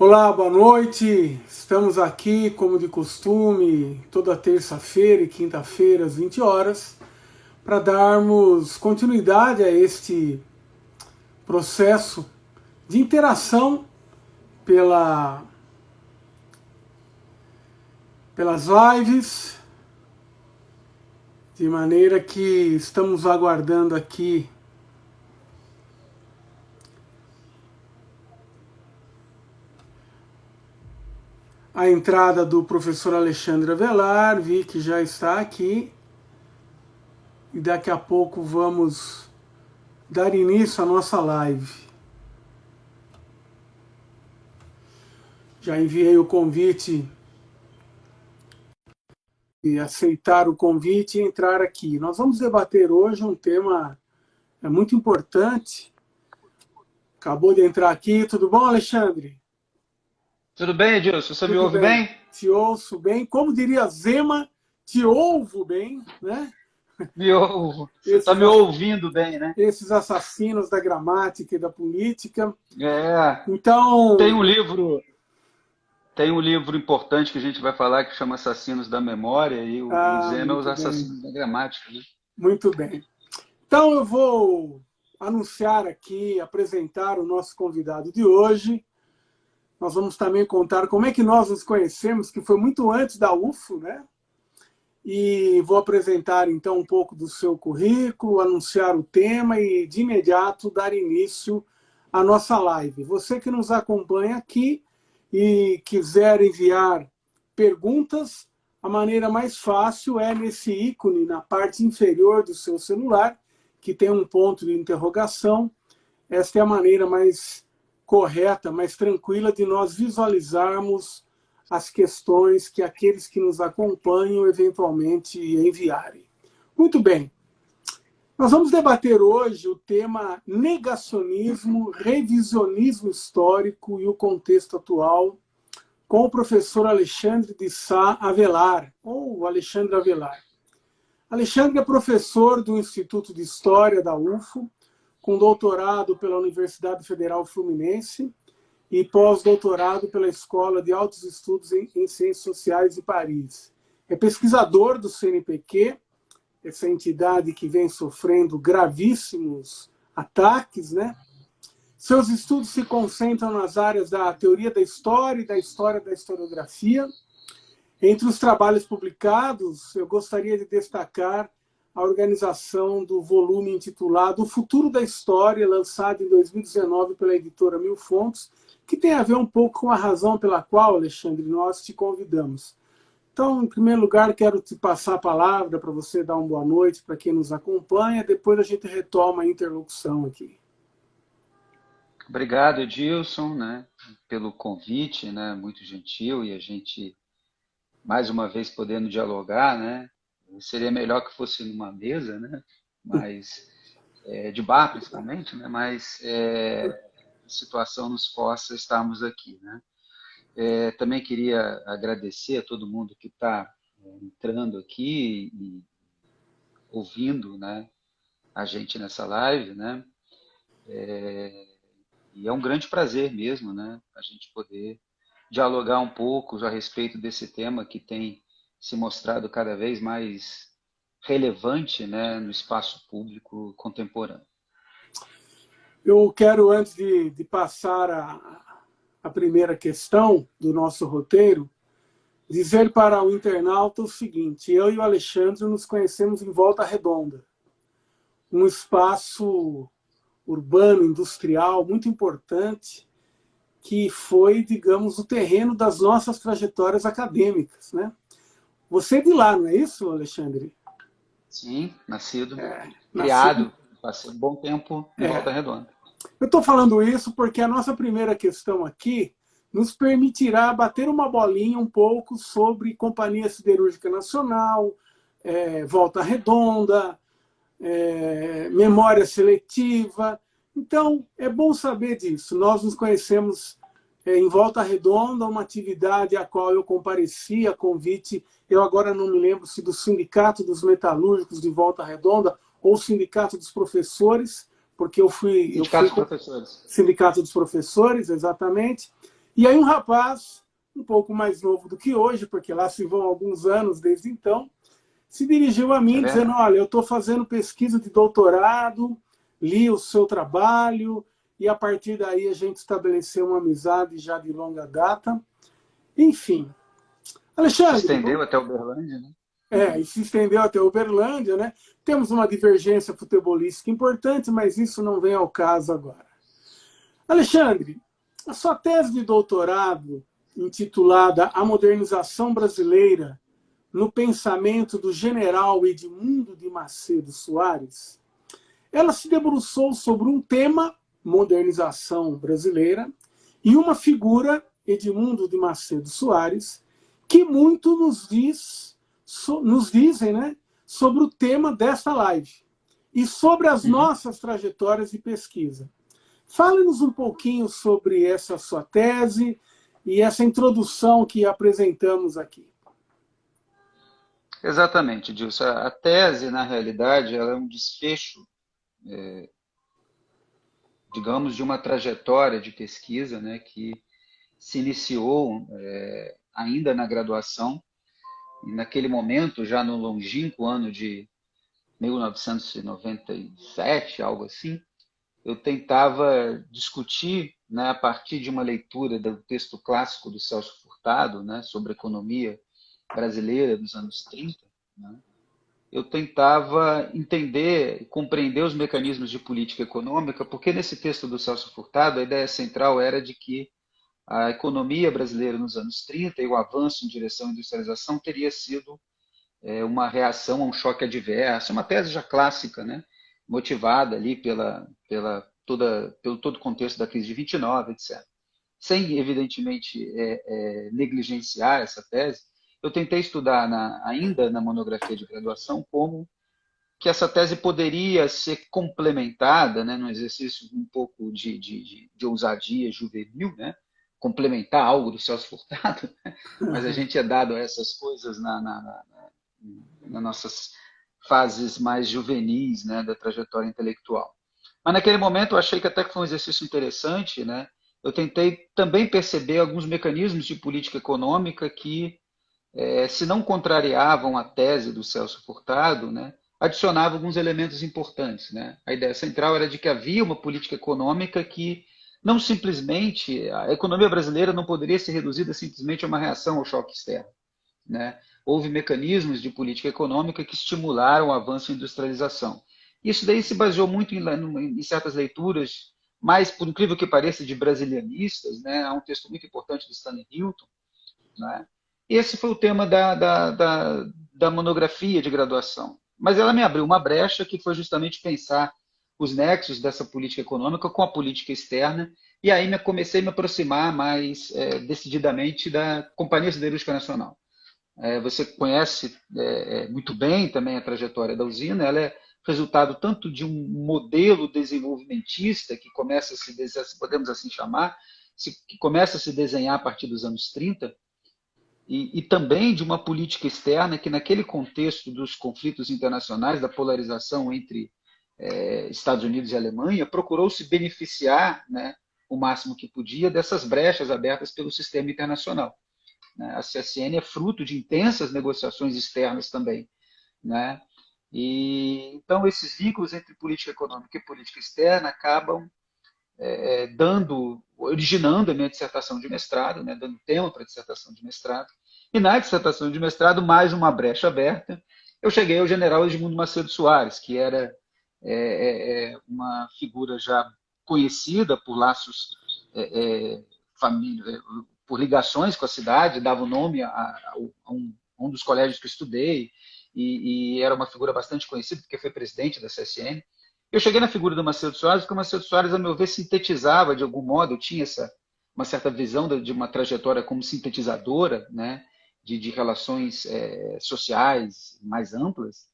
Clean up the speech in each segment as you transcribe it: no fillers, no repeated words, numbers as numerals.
Olá, boa noite. Estamos aqui, como de costume, toda terça-feira e quinta-feira às 20 horas, para darmos continuidade a este processo de interação pelas lives, de maneira que estamos aguardando aqui a entrada do professor Alexandre Avelar. Vi que já está aqui e daqui a pouco vamos dar início à nossa live. Já enviei o convite e aceitar o convite e entrar aqui. Nós vamos debater hoje um tema muito importante. Acabou de entrar aqui. Tudo bom, Alexandre? Tudo bem, Edilson? Você me Tudo ouve bem. bem? Te ouço bem. Como diria Zema, te ouvo bem, né? Me ouvo. Você está Esses, me ouvindo bem, né? esses assassinos da gramática e da política. É. Tem Então, um livro, tem um livro importante que a gente vai falar que chama Assassinos da Memória e o Zema é os muito bem, assassinos da gramática, né? muito bem. Então eu vou anunciar aqui, apresentar o nosso convidado de hoje. Nós vamos também contar como é que nós nos conhecemos, que foi muito antes da UFO, né? E vou apresentar então um pouco do seu currículo, anunciar o tema e de imediato dar início à nossa live. Você que nos acompanha aqui e quiser enviar perguntas, a maneira mais fácil é nesse ícone na parte inferior do seu celular, que tem um ponto de interrogação. Esta é a maneira mais correta, mais tranquila de nós visualizarmos as questões que aqueles que nos acompanham eventualmente enviarem. Muito bem. Nós vamos debater hoje o tema negacionismo, revisionismo histórico e o contexto atual com o professor Alexandre de Sá Avelar, ou Alexandre Avelar. Alexandre é professor do Instituto de História da UFO, com doutorado pela Universidade Federal Fluminense e pós-doutorado pela Escola de Altos Estudos em Ciências Sociais de Paris. É pesquisador do CNPq, essa entidade que vem sofrendo gravíssimos ataques, né? Seus estudos se concentram nas áreas da teoria da história e da história da historiografia. Entre os trabalhos publicados, eu gostaria de destacar a organização do volume intitulado O Futuro da História, lançado em 2019 pela editora Mil Fontes, que tem a ver um pouco com a razão pela qual, Alexandre, nós te convidamos. Então, em primeiro lugar, quero te passar a palavra para você dar uma boa noite para quem nos acompanha, depois a gente retoma a interlocução aqui. Obrigado, Edilson, né, pelo convite, né, muito gentil, e a gente, mais uma vez, podendo dialogar, né? Seria melhor que fosse numa mesa, né? Mas, de bar, principalmente, né? Mas a situação nos força estarmos aqui, né? Também queria agradecer a todo mundo que está entrando aqui e ouvindo, né, a gente nessa live, né? E é um grande prazer mesmo, né, a gente poder dialogar um pouco a respeito desse tema que tem se mostrado cada vez mais relevante, né, no espaço público contemporâneo. Eu quero, antes de passar a primeira questão do nosso roteiro, dizer para o internauta o seguinte: eu e o Alexandre nos conhecemos em Volta Redonda, um espaço urbano, industrial, muito importante, que foi, digamos, o terreno das nossas trajetórias acadêmicas, né? Você é de lá, não é isso, Alexandre? Sim, nascido, Nascido. criado, passei um bom tempo em Volta Redonda. Eu estou falando isso porque a nossa primeira questão aqui nos permitirá bater uma bolinha um pouco sobre Companhia Siderúrgica Nacional, Volta Redonda, memória seletiva. Então, é bom saber disso. Nós nos conhecemos em Volta Redonda, uma atividade a qual eu compareci a convite, eu agora não me lembro se do Sindicato dos Metalúrgicos de Volta Redonda ou Sindicato dos Professores, porque eu fui Sindicato dos professores. Sindicato dos Professores, exatamente. E aí um rapaz, um pouco mais novo do que hoje, porque lá se vão alguns anos desde então, se dirigiu a É mim dizendo, verdade. olha, eu estou fazendo pesquisa de doutorado, li o seu trabalho, e a partir daí a gente estabeleceu uma amizade já de longa data. Enfim, Se Alexandre, estendeu até Uberlândia, né? e se estendeu até Uberlândia, né? Temos uma divergência futebolística importante, mas isso não vem ao caso agora. Alexandre, a sua tese de doutorado, intitulada A Modernização Brasileira no Pensamento do General Edmundo de Macedo Soares, ela se debruçou sobre um tema, modernização brasileira, e uma figura, Edmundo de Macedo Soares, que muito nos dizem, né, sobre o tema desta live e sobre as Uhum. nossas trajetórias de pesquisa. Fale-nos um pouquinho sobre essa sua tese e essa introdução que apresentamos aqui. Exatamente, Dilson. A tese, na realidade, ela é um desfecho, digamos, de uma trajetória de pesquisa, né, que se iniciou ainda na graduação, e naquele momento, já no longínquo ano de 1997, algo assim, eu tentava discutir, né, a partir de uma leitura do texto clássico do Celso Furtado, né, sobre a economia brasileira dos anos 30, né, eu tentava entender e compreender os mecanismos de política econômica, porque nesse texto do Celso Furtado a ideia central era de que a economia brasileira nos anos 30 e o avanço em direção à industrialização teria sido uma reação a um choque adverso, uma tese já clássica, né? Motivada ali pelo todo o contexto da crise de 29, etc. Sem, evidentemente, negligenciar essa tese, eu tentei estudar ainda na monografia de graduação como que essa tese poderia ser complementada, né, num exercício um pouco de ousadia juvenil, né, complementar algo do Celso Furtado, né, mas a gente é dado a essas coisas nas nossas fases mais juvenis, né, da trajetória intelectual. Mas naquele momento eu achei que até que foi um exercício interessante, né? Eu tentei também perceber alguns mecanismos de política econômica que, se não contrariavam a tese do Celso Furtado, né, adicionavam alguns elementos importantes, né? A ideia central era de que havia uma política econômica que não simplesmente, a economia brasileira não poderia ser reduzida simplesmente a uma reação ao choque externo, né? Houve mecanismos de política econômica que estimularam o avanço e a industrialização. Isso daí se baseou muito em certas leituras, mais, por incrível que pareça, de brasilianistas, né? Há um texto muito importante do Stanley Hilton, né? Esse foi o tema da monografia de graduação. Mas ela me abriu uma brecha que foi justamente pensar os nexos dessa política econômica com a política externa, e aí comecei a me aproximar mais decididamente da Companhia Siderúrgica Nacional. Você conhece muito bem também a trajetória da usina, ela é resultado tanto de um modelo desenvolvimentista que começa a se, podemos assim chamar, que começa a se desenhar a partir dos anos 30, e também de uma política externa que, naquele contexto dos conflitos internacionais, da polarização entre Estados Unidos e Alemanha, procurou se beneficiar, né, o máximo que podia dessas brechas abertas pelo sistema internacional. Né? A CSN é fruto de intensas negociações externas também, né? E então esses vínculos entre política econômica e política externa acabam originando a minha dissertação de mestrado, né, dando tema para a dissertação de mestrado. E na dissertação de mestrado, mais uma brecha aberta, eu cheguei ao general Edmundo Macedo Soares, que era uma figura já conhecida por laços família, por ligações com a cidade, dava o nome a um dos colégios que eu estudei, e era uma figura bastante conhecida, porque foi presidente da CSN. Eu cheguei na figura do Macedo Soares, porque o Macedo Soares, a meu ver, sintetizava de algum modo, eu tinha uma certa visão de uma trajetória como sintetizadora, né, de relações sociais mais amplas,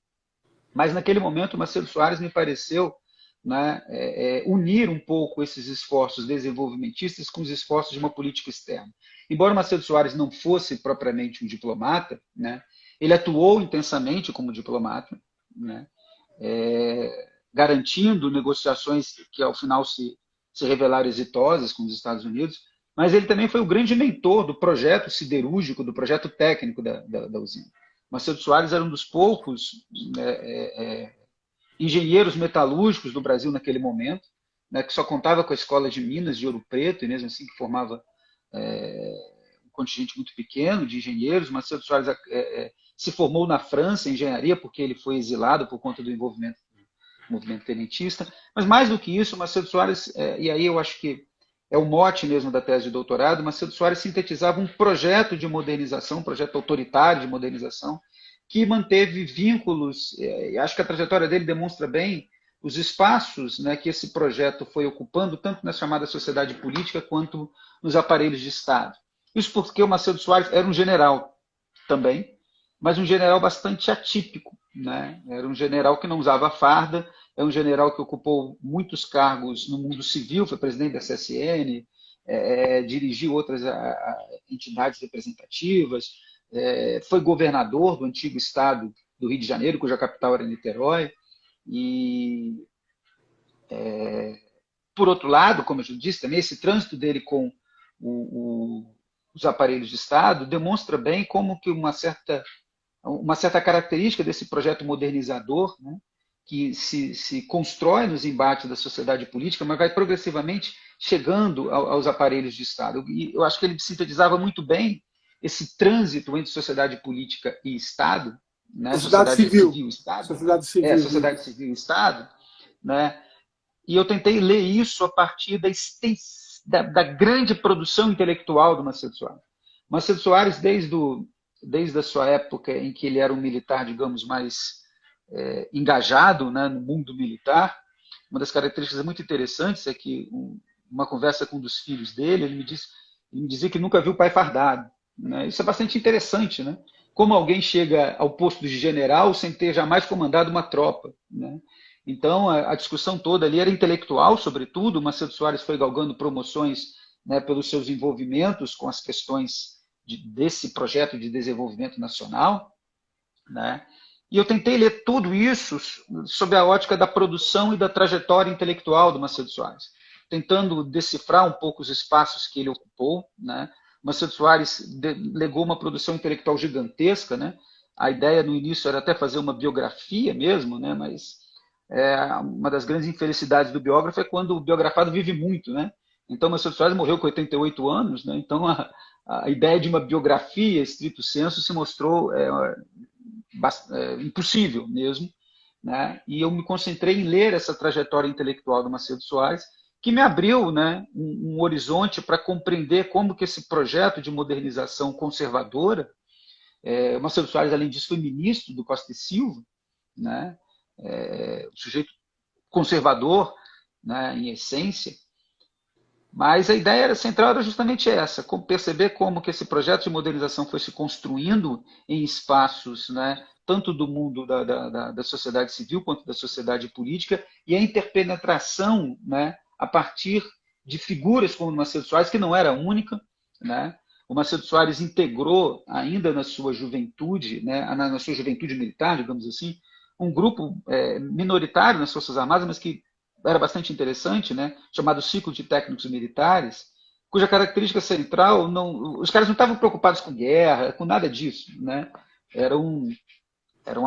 mas naquele momento o Macedo Soares me pareceu, né, unir um pouco esses esforços desenvolvimentistas com os esforços de uma política externa. Embora o Macedo Soares não fosse propriamente um diplomata, né, ele atuou intensamente como diplomata, né, garantindo negociações que ao final se revelaram exitosas com os Estados Unidos, mas ele também foi o grande mentor do projeto siderúrgico, do projeto técnico da usina. Macedo Soares era um dos poucos engenheiros metalúrgicos do Brasil naquele momento, né, que só contava com a Escola de Minas de Ouro Preto, e mesmo assim que formava um contingente muito pequeno de engenheiros. Macedo Soares se formou na França em engenharia, porque ele foi exilado por conta do envolvimento do movimento tenentista. Mas mais do que isso, Macedo Soares, e aí eu acho que é o mote mesmo da tese de doutorado, Macedo Soares sintetizava um projeto de modernização, um projeto autoritário de modernização, que manteve vínculos, e acho que a trajetória dele demonstra bem os espaços, né, que esse projeto foi ocupando, tanto na chamada sociedade política, quanto nos aparelhos de Estado. Isso porque o Macedo Soares era um general também, mas um general bastante atípico, né? Era um general que não usava farda, é um general que ocupou muitos cargos no mundo civil, foi presidente da CSN, dirigiu outras entidades representativas, foi governador do antigo estado do Rio de Janeiro, cuja capital era Niterói, e, por outro lado, como eu já disse também, esse trânsito dele com os aparelhos de Estado demonstra bem como que uma certa característica desse projeto modernizador, né, que se constrói nos embates da sociedade política, mas vai progressivamente chegando aos aparelhos de Estado. E eu acho que ele sintetizava muito bem esse trânsito entre sociedade política e Estado, né, Sociedade civil e Estado, sociedade civil, sociedade civil e Estado, né, e eu tentei ler isso a partir da grande produção intelectual do Macedo Soares. Macedo Soares, desde a sua época em que ele era um militar, digamos, mais engajado, né, no mundo militar, uma das características muito interessantes é que uma conversa com um dos filhos dele, ele me dizia que nunca viu o pai fardado. Né? Isso é bastante interessante, né? Como alguém chega ao posto de general sem ter jamais comandado uma tropa. Né? Então, a discussão toda ali era intelectual, sobretudo. O Macedo Soares foi galgando promoções, né, pelos seus envolvimentos com as questões desse projeto de desenvolvimento nacional. Né? E eu tentei ler tudo isso sob a ótica da produção e da trajetória intelectual do Macedo Soares, tentando decifrar um pouco os espaços que ele ocupou. Né? Macedo Soares legou uma produção intelectual gigantesca. Né? A ideia no início era até fazer uma biografia mesmo, né? Mas uma das grandes infelicidades do biógrafo é quando o biografado vive muito. Né? Então, Macedo Soares morreu com 88 anos, né? Então a ideia de uma biografia, estrito sensu, se mostrou impossível mesmo. Né? E eu me concentrei em ler essa trajetória intelectual do Macedo Soares, que me abriu, né, um horizonte para compreender como que esse projeto de modernização conservadora, o Macedo Soares, além disso, foi ministro do Costa e Silva, né, sujeito conservador, né, em essência, mas a ideia central era justamente essa, como perceber como que esse projeto de modernização foi se construindo em espaços, né, tanto do mundo da sociedade civil quanto da sociedade política, e a interpenetração, né, a partir de figuras como o Macedo Soares, que não era única. Né? O Macedo Soares integrou, ainda na sua juventude, né, na sua juventude militar, digamos assim, um grupo minoritário nas Forças Armadas, mas que era bastante interessante, né, chamado Ciclo de Técnicos Militares, cuja característica central, os caras não estavam preocupados com guerra, com nada disso. Né? Eram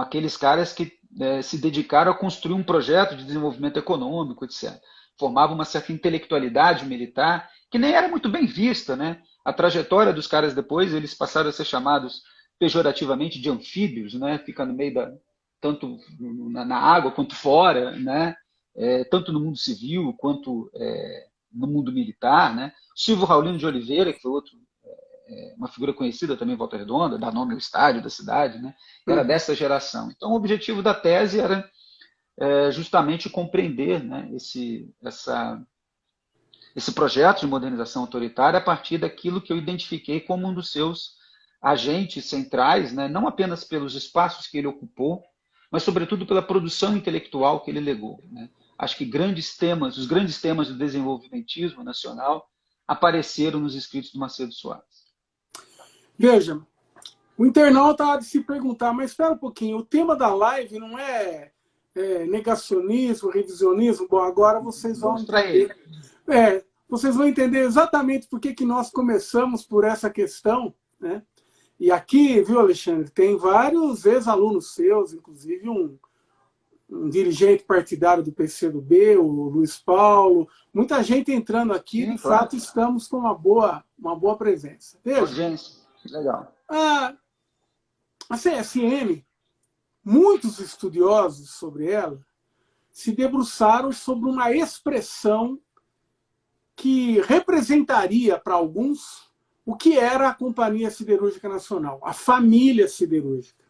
aqueles caras que se dedicaram a construir um projeto de desenvolvimento econômico, etc. Formava uma certa intelectualidade militar que nem era muito bem vista. Né? A trajetória dos caras depois, eles passaram a ser chamados pejorativamente de anfíbios, né? Fica no meio tanto na água quanto fora, né? Tanto no mundo civil quanto no mundo militar. Né? Silvio Raulino de Oliveira, que foi outro, uma figura conhecida também em Volta Redonda, dá nome ao estádio da cidade, né? Era dessa geração. Então, o objetivo da tese era justamente compreender, né, esse projeto de modernização autoritária a partir daquilo que eu identifiquei como um dos seus agentes centrais, né, não apenas pelos espaços que ele ocupou, mas, sobretudo, pela produção intelectual que ele legou. Né? Acho que os grandes temas do desenvolvimentismo nacional apareceram nos escritos do Macedo Soares. Veja, o internauta há de se perguntar, mas espera um pouquinho, o tema da live não é negacionismo, revisionismo? Bom, agora vocês vão entender. vocês vão entender exatamente por que nós começamos por essa questão, né? E aqui, viu, Alexandre, tem vários ex-alunos seus, inclusive um dirigente partidário do PCdoB, o Luiz Paulo, muita gente entrando aqui, Sim, de claro. fato estamos com uma boa presença. Veja, Audiência. Legal. a CSN, muitos estudiosos sobre ela, se debruçaram sobre uma expressão que representaria para alguns o que era a Companhia Siderúrgica Nacional, a família siderúrgica.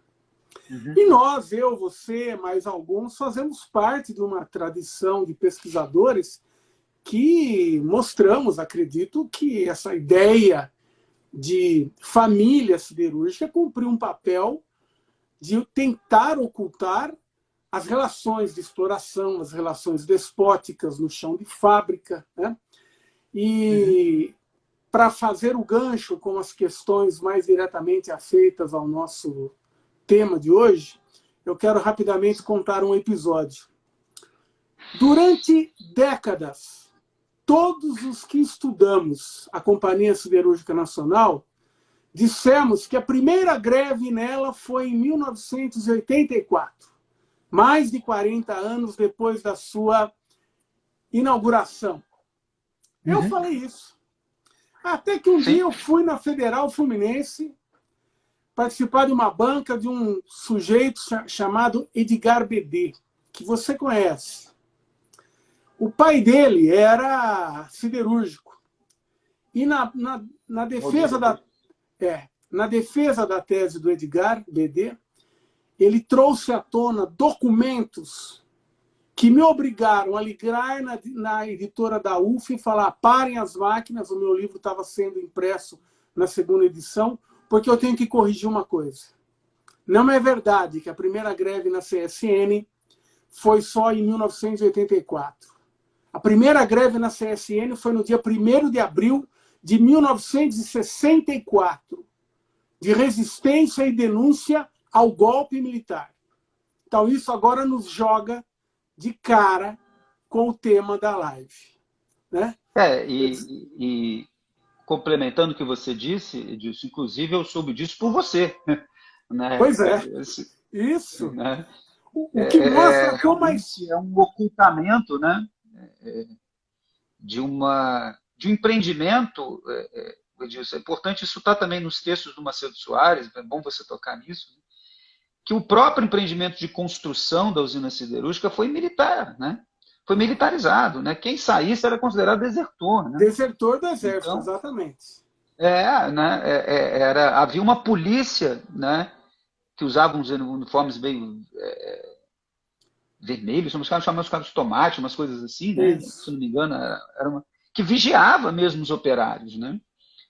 Uhum. E nós, eu, você, mais alguns, fazemos parte de uma tradição de pesquisadores que mostramos, acredito, que essa ideia de família siderúrgica cumpriu um papel de tentar ocultar as relações de exploração, as relações despóticas no chão de fábrica, né? E para fazer o gancho com as questões mais diretamente afeitas ao nosso tema de hoje, eu quero rapidamente contar um episódio. Durante décadas, todos os que estudamos a Companhia Siderúrgica Nacional dissemos que a primeira greve nela foi em 1984, mais de 40 anos depois da sua inauguração. Eu falei isso. Até que um dia eu fui na Federal Fluminense participar de uma banca de um sujeito chamado Edgar BD, que você conhece. O pai dele era siderúrgico. E na defesa da tese do Edgar BD, ele trouxe à tona documentos que me obrigaram a ligar na editora da UF e falar: parem as máquinas, o meu livro estava sendo impresso na segunda edição, porque eu tenho que corrigir uma coisa. Não é verdade que a primeira greve na CSN foi só em 1984. A primeira greve na CSN foi no dia 1º de abril de 1964, de resistência e denúncia ao golpe militar. Então isso agora nos joga de cara com o tema da live, né? E complementando o que você disse, Edilson, inclusive eu soube disso por você, né? Pois é, isso. Né? O que mostra como é um ocultamento, né? De um empreendimento, Edilson, é importante, isso está também nos textos do Macedo Soares, é bom você tocar nisso, né? Que o próprio empreendimento de construção da usina siderúrgica foi militar, né? Foi militarizado, né? Quem saísse era considerado desertor, né? Desertor do exército, então, exatamente. Havia uma polícia, né? Que usava uns uniformes meio vermelhos, chamavam os caras de tomate, umas coisas assim, né? Se não me engano, que vigiava mesmo os operários, né?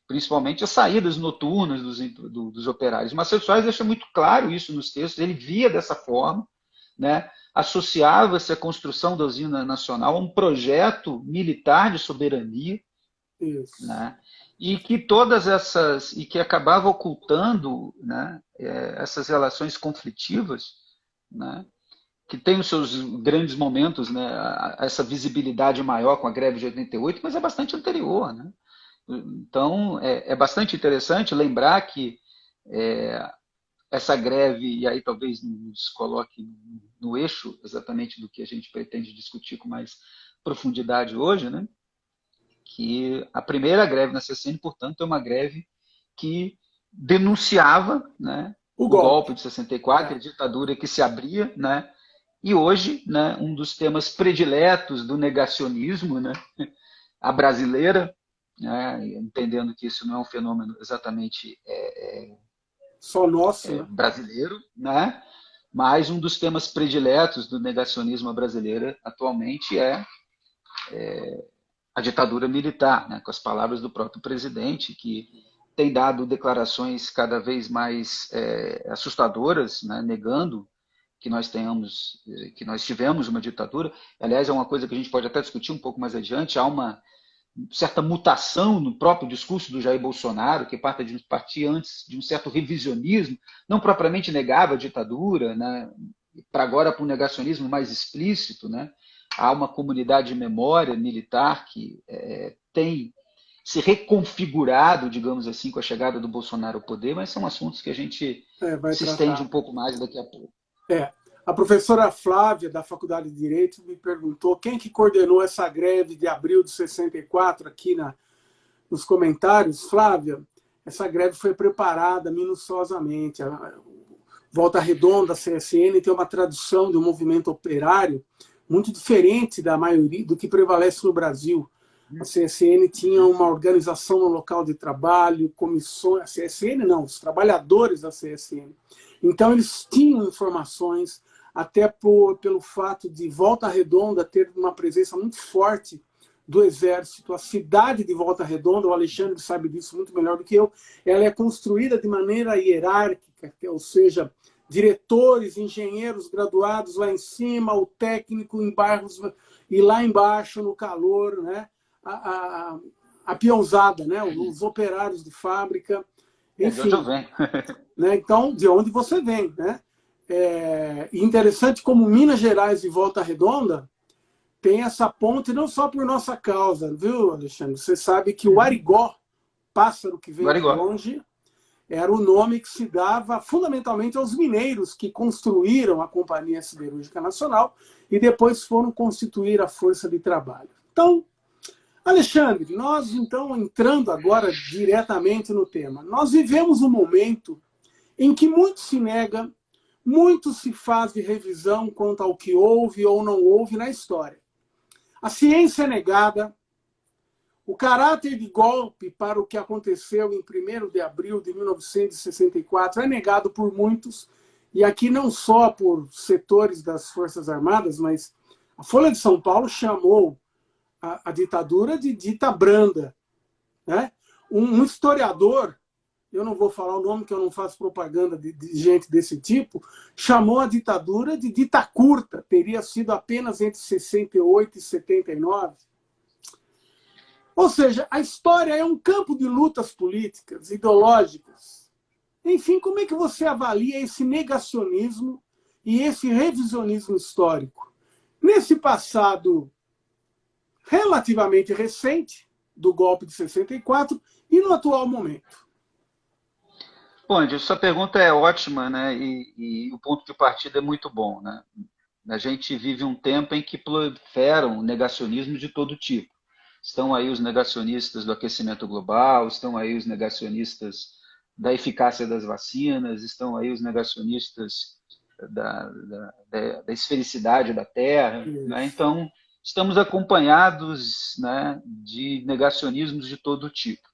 Principalmente as saídas noturnas dos operários. Macedo Soares deixa muito claro isso nos textos, ele via dessa forma, né? Associava-se a construção da usina nacional a um projeto militar de soberania, né? E que e que acabava ocultando, né, essas relações conflitivas, né, que tem os seus grandes momentos, né, essa visibilidade maior com a greve de 88, mas é bastante anterior, né? Então, é bastante interessante lembrar que essa greve, e aí talvez nos coloque no eixo exatamente do que a gente pretende discutir com mais profundidade hoje, né? Que a primeira greve na CSN, portanto, é uma greve que denunciava, né, o golpe de 64, a ditadura que se abria, né? E hoje, né, um dos temas prediletos do negacionismo, né, a brasileira, né, entendendo que isso não é um fenômeno exatamente só nosso, brasileiro, né? Mas um dos temas prediletos do negacionismo brasileiro atualmente é a ditadura militar, né? Com as palavras do próprio presidente, que tem dado declarações cada vez mais assustadoras, né? Negando que nós tivemos uma ditadura. Aliás, é uma coisa que a gente pode até discutir um pouco mais adiante. Há uma certa mutação no próprio discurso do Jair Bolsonaro, que partia antes de um certo revisionismo, não propriamente negava a ditadura, né, para agora para um negacionismo mais explícito, né, há uma comunidade de memória militar que tem se reconfigurado, digamos assim, com a chegada do Bolsonaro ao poder, mas são assuntos que a gente vai se estende tratar. um pouco mais daqui a pouco. A professora Flávia, da Faculdade de Direito, me perguntou quem que coordenou essa greve de abril de 64 aqui nos comentários. Flávia, essa greve foi preparada minuciosamente. A Volta Redonda, a CSN, tem uma tradição do movimento operário muito diferente da maioria do que prevalece no Brasil. A CSN tinha uma organização no local de trabalho, comissões, a CSN não, os trabalhadores da CSN. Então, eles tinham informações, até pelo fato de Volta Redonda ter uma presença muito forte do Exército. A cidade de Volta Redonda, o Alexandre sabe disso muito melhor do que eu, ela é construída de maneira hierárquica, ou seja, diretores, engenheiros graduados lá em cima, o técnico em bairros, e lá embaixo, no calor, né? A peãozada, né? Os operários de fábrica, enfim. De onde eu venho. Né? Então, de onde você vem, né? Interessante como Minas Gerais e Volta Redonda tem essa ponte não só por nossa causa, viu, Alexandre? Você sabe que o Arigó, pássaro que veio de longe, era o nome que se dava fundamentalmente aos mineiros que construíram a Companhia Siderúrgica Nacional e depois foram constituir a Força de Trabalho. Então, Alexandre, nós então entrando agora diretamente no tema, nós vivemos um momento em que muito se nega, muito se faz de revisão quanto ao que houve ou não houve na história. A ciência é negada, o caráter de golpe para o que aconteceu em 1º de abril de 1964 é negado por muitos, e aqui não só por setores das Forças Armadas, mas a Folha de São Paulo chamou a ditadura de dita branda. Né? Um historiador, eu não vou falar o nome, que eu não faço propaganda de gente desse tipo, chamou a ditadura de dita curta, teria sido apenas entre 68 e 79. Ou seja, a história é um campo de lutas políticas, ideológicas. Enfim, como é que você avalia esse negacionismo e esse revisionismo histórico? Nesse passado relativamente recente, do golpe de 64, e no atual momento? Bom, Andy, sua pergunta é ótima, né? E o ponto de partida é muito bom, né? A gente vive um tempo em que proliferam negacionismos de todo tipo. Estão aí os negacionistas do aquecimento global, estão aí os negacionistas da eficácia das vacinas, estão aí os negacionistas da esfericidade da Terra. Né? Então, estamos acompanhados, né, de negacionismos de todo tipo.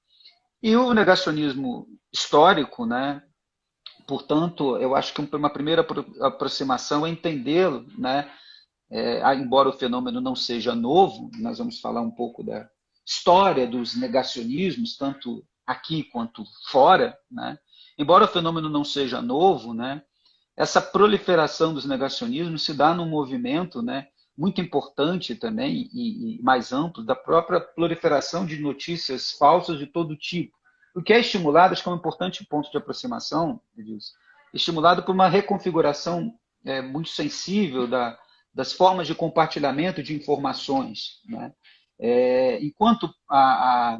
E o negacionismo histórico, né, portanto, eu acho que uma primeira aproximação é entendê-lo, né, embora o fenômeno não seja novo, nós vamos falar um pouco da história dos negacionismos, tanto aqui quanto fora, né? Embora o fenômeno não seja novo, né, essa proliferação dos negacionismos se dá num movimento, né, muito importante também e mais amplo da própria proliferação de notícias falsas de todo tipo, o que é estimulado, acho que é um importante ponto de aproximação, Edilson, estimulado por uma reconfiguração muito sensível das formas de compartilhamento de informações. Né? Enquanto a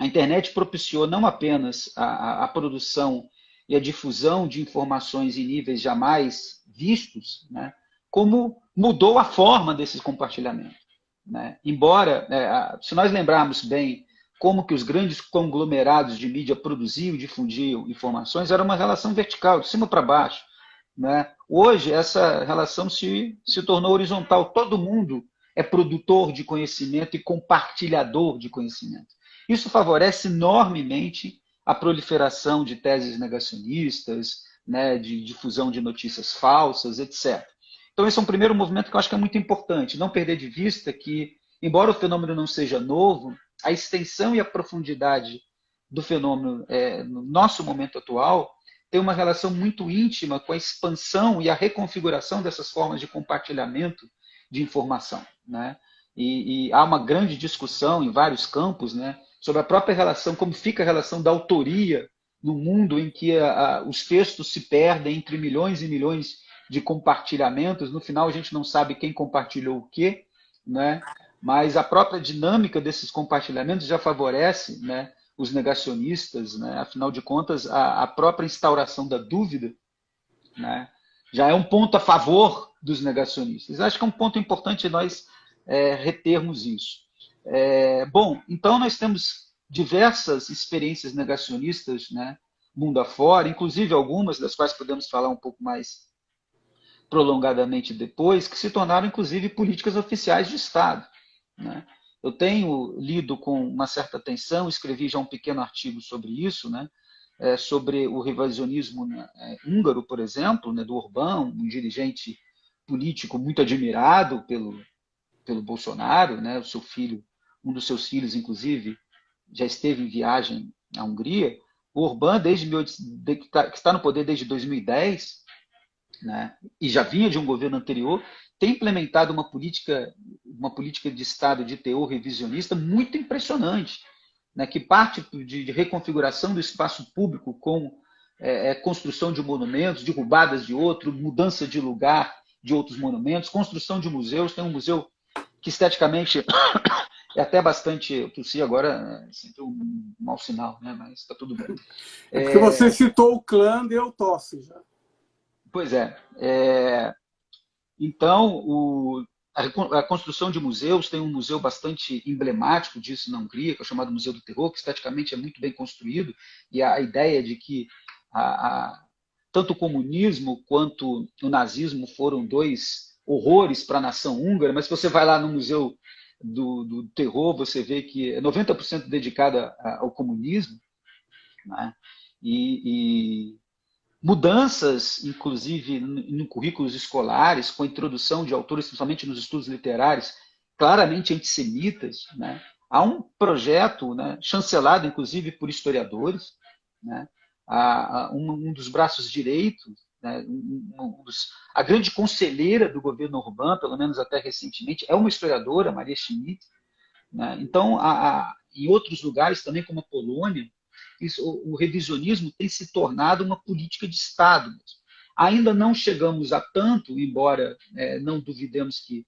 internet propiciou não apenas a produção e a difusão de informações em níveis jamais vistos, né? Como mudou a forma desse compartilhamento. Né? Embora, se nós lembrarmos bem como que os grandes conglomerados de mídia produziam e difundiam informações, era uma relação vertical, de cima para baixo. Né? Hoje, essa relação se tornou horizontal. Todo mundo é produtor de conhecimento e compartilhador de conhecimento. Isso favorece enormemente a proliferação de teses negacionistas, né, de difusão de notícias falsas, etc. Então, esse é um primeiro movimento que eu acho que é muito importante. Não perder de vista que, embora o fenômeno não seja novo, a extensão e a profundidade do fenômeno no nosso momento atual tem uma relação muito íntima com a expansão e a reconfiguração dessas formas de compartilhamento de informação. Né? E há uma grande discussão em vários campos, né, sobre a própria relação, como fica a relação da autoria no mundo em que os textos se perdem entre milhões e milhões de compartilhamentos. No final, a gente não sabe quem compartilhou o quê, né? Mas a própria dinâmica desses compartilhamentos já favorece, né, os negacionistas, né? Afinal de contas, a própria instauração da dúvida, né, já é um ponto a favor dos negacionistas. Acho que é um ponto importante nós retermos isso. Bom, então nós temos diversas experiências negacionistas, né, mundo afora, inclusive algumas das quais podemos falar um pouco mais prolongadamente depois, que se tornaram inclusive políticas oficiais de Estado, né? Eu tenho lido com uma certa atenção, escrevi já um pequeno artigo sobre isso, né, sobre o revisionismo húngaro, por exemplo, né, do Orbán, um dirigente político muito admirado pelo Bolsonaro, né, o seu filho, um dos seus filhos, inclusive, já esteve em viagem à Hungria. O Orbán, que está no poder desde 2010, né, e já vinha de um governo anterior, tem implementado uma política de Estado de teor revisionista muito impressionante, né, que parte de reconfiguração do espaço público com construção de monumentos, derrubadas de outro, mudança de lugar de outros monumentos, construção de museus. Tem um museu que esteticamente é até bastante, eu tossi agora, é sempre um mau sinal, né, mas está tudo bem. É porque você citou o clã, deu tosse já. Pois é. Então, a construção de museus, tem um museu bastante emblemático disso na Hungria, que é o chamado Museu do Terror, que esteticamente é muito bem construído, e a ideia de que tanto o comunismo quanto o nazismo foram dois horrores para a nação húngara, mas se você vai lá no Museu do Terror, você vê que é 90% dedicado ao comunismo, né? E mudanças, inclusive, em currículos escolares, com a introdução de autores, principalmente nos estudos literários, claramente antissemitas, né? Há um projeto, né, chancelado, inclusive, por historiadores, né? Um dos braços direitos, né, a grande conselheira do governo Orbán, pelo menos até recentemente, é uma historiadora, Maria Schmidt, né? Então, em outros lugares, também como a Polônia, o revisionismo tem se tornado uma política de Estado mesmo. Ainda não chegamos a tanto, embora não duvidemos que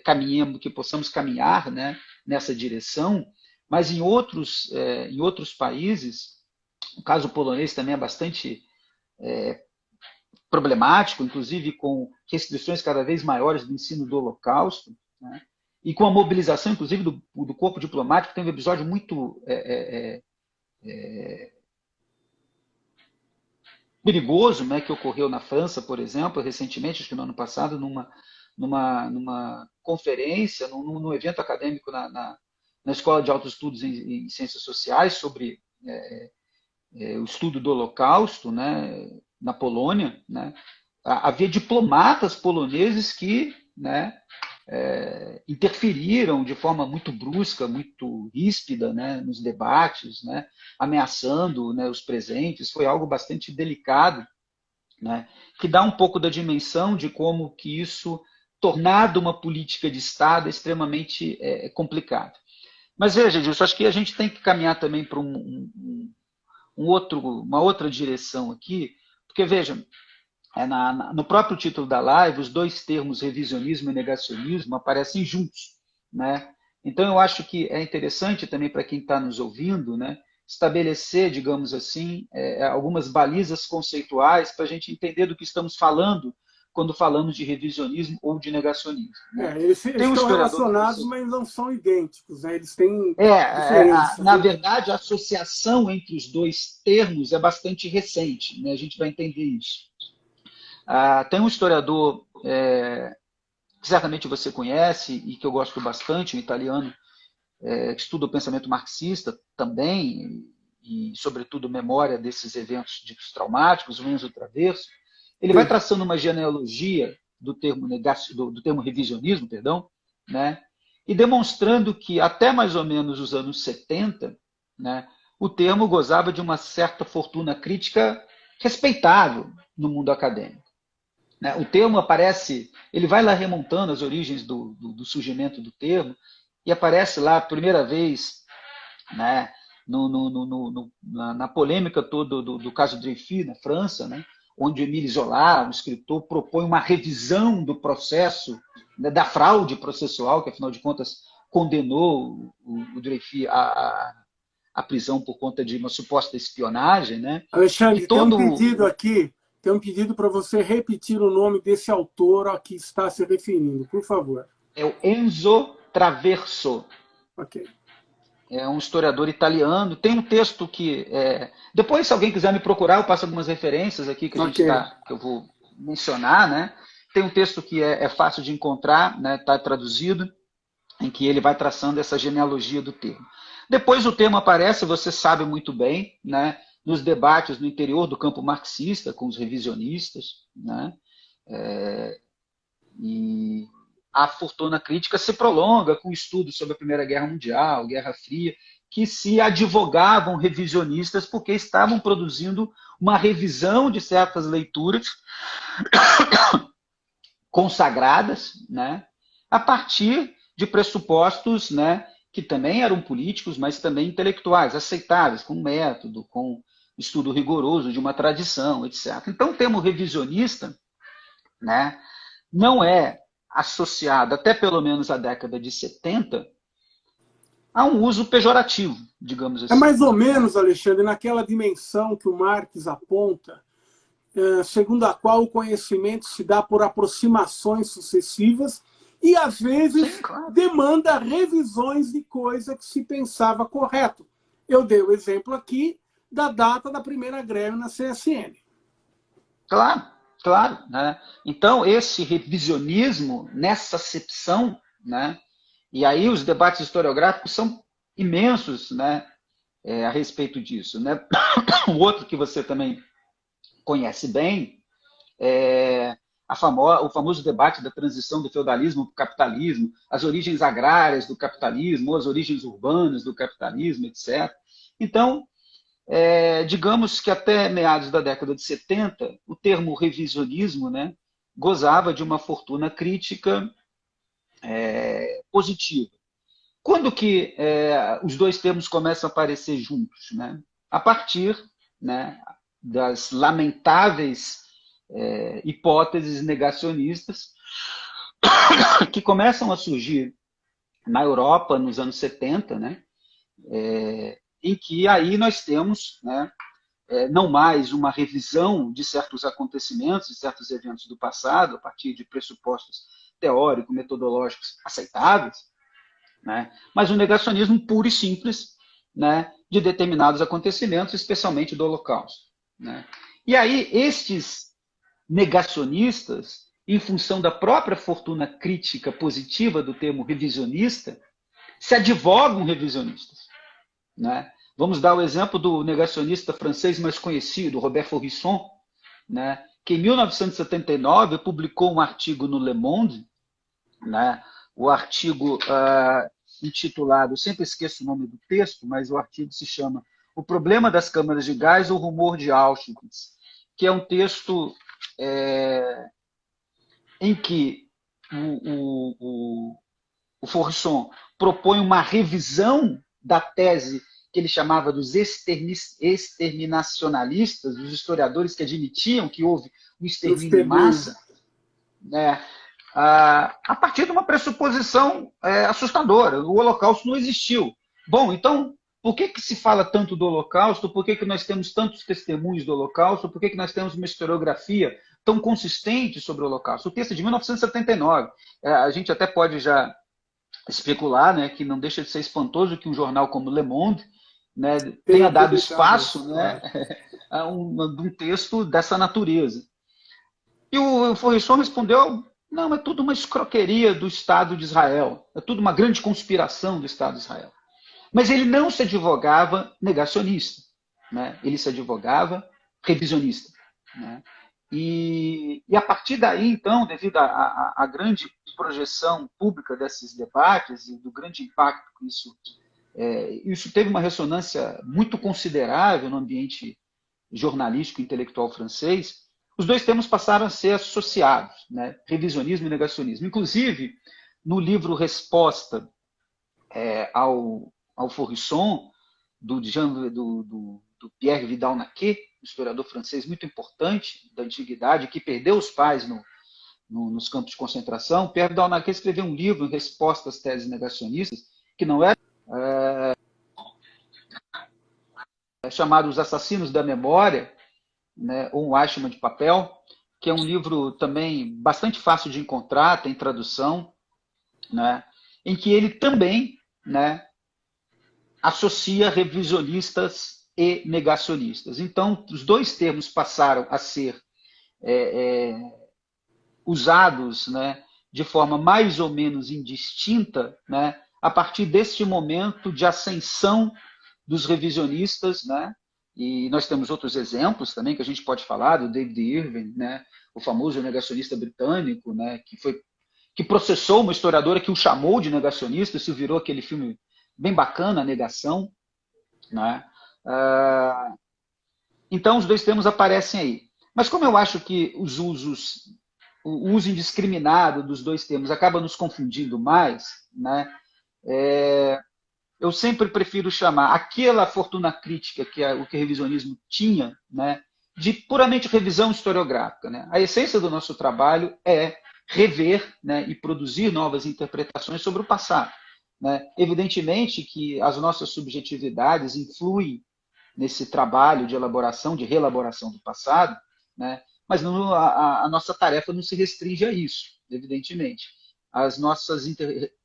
caminhemos, que possamos caminhar, né, nessa direção, mas em outros países, o caso polonês também é bastante problemático, inclusive com restrições cada vez maiores do ensino do Holocausto, né, e com a mobilização, inclusive, do corpo diplomático. Tem um episódio muito perigoso, né, que ocorreu na França, por exemplo, recentemente, acho que no ano passado, numa conferência, num evento acadêmico na Escola de Altos Estudos em Ciências Sociais sobre o estudo do Holocausto, né, na Polônia, né, havia diplomatas poloneses que, né, interferiram de forma muito brusca, muito ríspida, né, nos debates, né, ameaçando, né, os presentes. Foi algo bastante delicado, né, que dá um pouco da dimensão de como que isso, tornado uma política de Estado, é extremamente complicado. Mas veja, Gilson, acho que a gente tem que caminhar também para uma outra direção aqui, porque veja, no próprio título da live, os dois termos revisionismo e negacionismo aparecem juntos, né? Então, eu acho que é interessante também para quem está nos ouvindo, né, estabelecer, digamos assim, algumas balizas conceituais para a gente entender do que estamos falando quando falamos de revisionismo ou de negacionismo, né? Eles estão relacionados, mas não são idênticos, né? Eles têm diferenças. Na verdade, a associação entre os dois termos é bastante recente, né? A gente vai entender isso. Tem um historiador que certamente você conhece e que eu gosto bastante, um italiano, que estuda o pensamento marxista também, e, sobretudo, memória desses eventos ditos traumáticos, o Enzo Traverso. Ele vai traçando uma genealogia do termo revisionismo, perdão, né, e demonstrando que até mais ou menos os anos 70, né, o termo gozava de uma certa fortuna crítica respeitável no mundo acadêmico. O termo aparece, ele vai lá remontando as origens do surgimento do termo, e aparece lá a primeira vez, né, na polêmica toda do caso Dreyfus, na França, né, onde Émile Zola, um escritor, propõe uma revisão do processo, né, da fraude processual, que, afinal de contas, condenou o Dreyfus à prisão por conta de uma suposta espionagem. Né? E Alexandre, tem um todo... pedido aqui, tem um pedido para você repetir o nome desse autor a que está se referindo, por favor. É o Enzo Traverso. Ok. É um historiador italiano. Tem um texto que... Depois, se alguém quiser me procurar, eu passo algumas referências aqui que que eu vou mencionar. Né? Tem um texto que é fácil de encontrar, né? Está traduzido, em que ele vai traçando essa genealogia do termo. Depois o termo aparece, você sabe muito bem, né? Nos debates no interior do campo marxista, com os revisionistas. Né? E a fortuna crítica se prolonga com estudos sobre a Primeira Guerra Mundial, Guerra Fria, que se advogavam revisionistas porque estavam produzindo uma revisão de certas leituras consagradas, né, a partir de pressupostos, né, que também eram políticos, mas também intelectuais, aceitáveis, com método, com estudo rigoroso de uma tradição, etc. Então, o termo revisionista, né, não é associado, até pelo menos a década de 70, a um uso pejorativo, digamos assim. É mais ou menos, Alexandre, naquela dimensão que o Marx aponta, segundo a qual o conhecimento se dá por aproximações sucessivas e, às vezes, Sim, claro. demanda revisões de coisa que se pensava correto. Eu dei o exemplo aqui da data da primeira greve na CSN. Claro, claro. Né? Então, esse revisionismo, nessa acepção, né? E aí os debates historiográficos são imensos, né? A respeito disso. Né? O outro que você também conhece bem é o famoso debate da transição do feudalismo para o capitalismo, as origens agrárias do capitalismo, as origens urbanas do capitalismo, etc. Então, digamos que até meados da década de 70, o termo revisionismo, né, gozava de uma fortuna crítica positiva. Quando que os dois termos começam a aparecer juntos? Né? A partir, né, das lamentáveis hipóteses negacionistas que começam a surgir na Europa nos anos 70, né, em que aí nós temos, né, não mais uma revisão de certos acontecimentos, de certos eventos do passado, a partir de pressupostos teóricos, metodológicos aceitáveis, né, mas um negacionismo puro e simples, né, de determinados acontecimentos, especialmente do Holocausto. Né. E aí estes negacionistas, em função da própria fortuna crítica positiva do termo revisionista, se advogam revisionistas. Né? Vamos dar o exemplo do negacionista francês mais conhecido, Robert Faurisson, né? Que em 1979 publicou um artigo no Le Monde, né? O artigo intitulado, eu sempre esqueço o nome do texto, mas o artigo se chama O Problema das Câmaras de Gás ou o Rumor de Auschwitz, que é um texto em que o Faurisson propõe uma revisão da tese que ele chamava dos exterminacionalistas, dos historiadores que admitiam que houve um extermínio em massa, né, a partir de uma pressuposição assustadora. O Holocausto não existiu. Bom, então, por que se fala tanto do Holocausto? Por que nós temos tantos testemunhos do Holocausto? Por que nós temos uma historiografia tão consistente sobre o Holocausto? O texto é de 1979. A gente até pode já especular, né, que não deixa de ser espantoso que um jornal como Le Monde, né, tenha dado espaço, né, a um texto dessa natureza. E o Faurisson respondeu, não, é tudo uma escroqueria do Estado de Israel, é tudo uma grande conspiração do Estado de Israel. Mas ele não se advogava negacionista, né, ele se advogava revisionista. Né. E a partir daí, então, devido à grande projeção pública desses debates e do grande impacto que isso teve uma ressonância muito considerável no ambiente jornalístico e intelectual francês, os dois termos passaram a ser associados, né? Revisionismo e negacionismo. Inclusive, no livro Resposta ao Faurisson, do do Pierre Vidal-Naquet, um historiador francês muito importante da antiguidade, que perdeu os pais nos campos de concentração. Pierre Vidal-Naquet escreveu um livro em resposta às teses negacionistas, que não é chamado Os Assassinos da Memória, né, ou Um Eichmann de Papel, que é um livro também bastante fácil de encontrar, tem tradução, né, em que ele também, né, associa revisionistas e negacionistas. Então, os dois termos passaram a ser usados, né, de forma mais ou menos indistinta, né, a partir deste momento de ascensão dos revisionistas, né, e nós temos outros exemplos também que a gente pode falar, do David Irving, né, o famoso negacionista britânico, né, que processou uma historiadora que o chamou de negacionista, isso virou aquele filme bem bacana, A Negação, né? Então, os dois termos aparecem aí. Mas como eu acho que o uso indiscriminado dos dois termos acaba nos confundindo mais, né? Eu sempre prefiro chamar aquela fortuna crítica que o que o revisionismo tinha, né, de puramente revisão historiográfica, né? A essência do nosso trabalho é rever, né, e produzir novas interpretações sobre o passado, né? Evidentemente que as nossas subjetividades influem nesse trabalho de elaboração, de reelaboração do passado, né? Mas não, a nossa tarefa não se restringe a isso, evidentemente. As nossas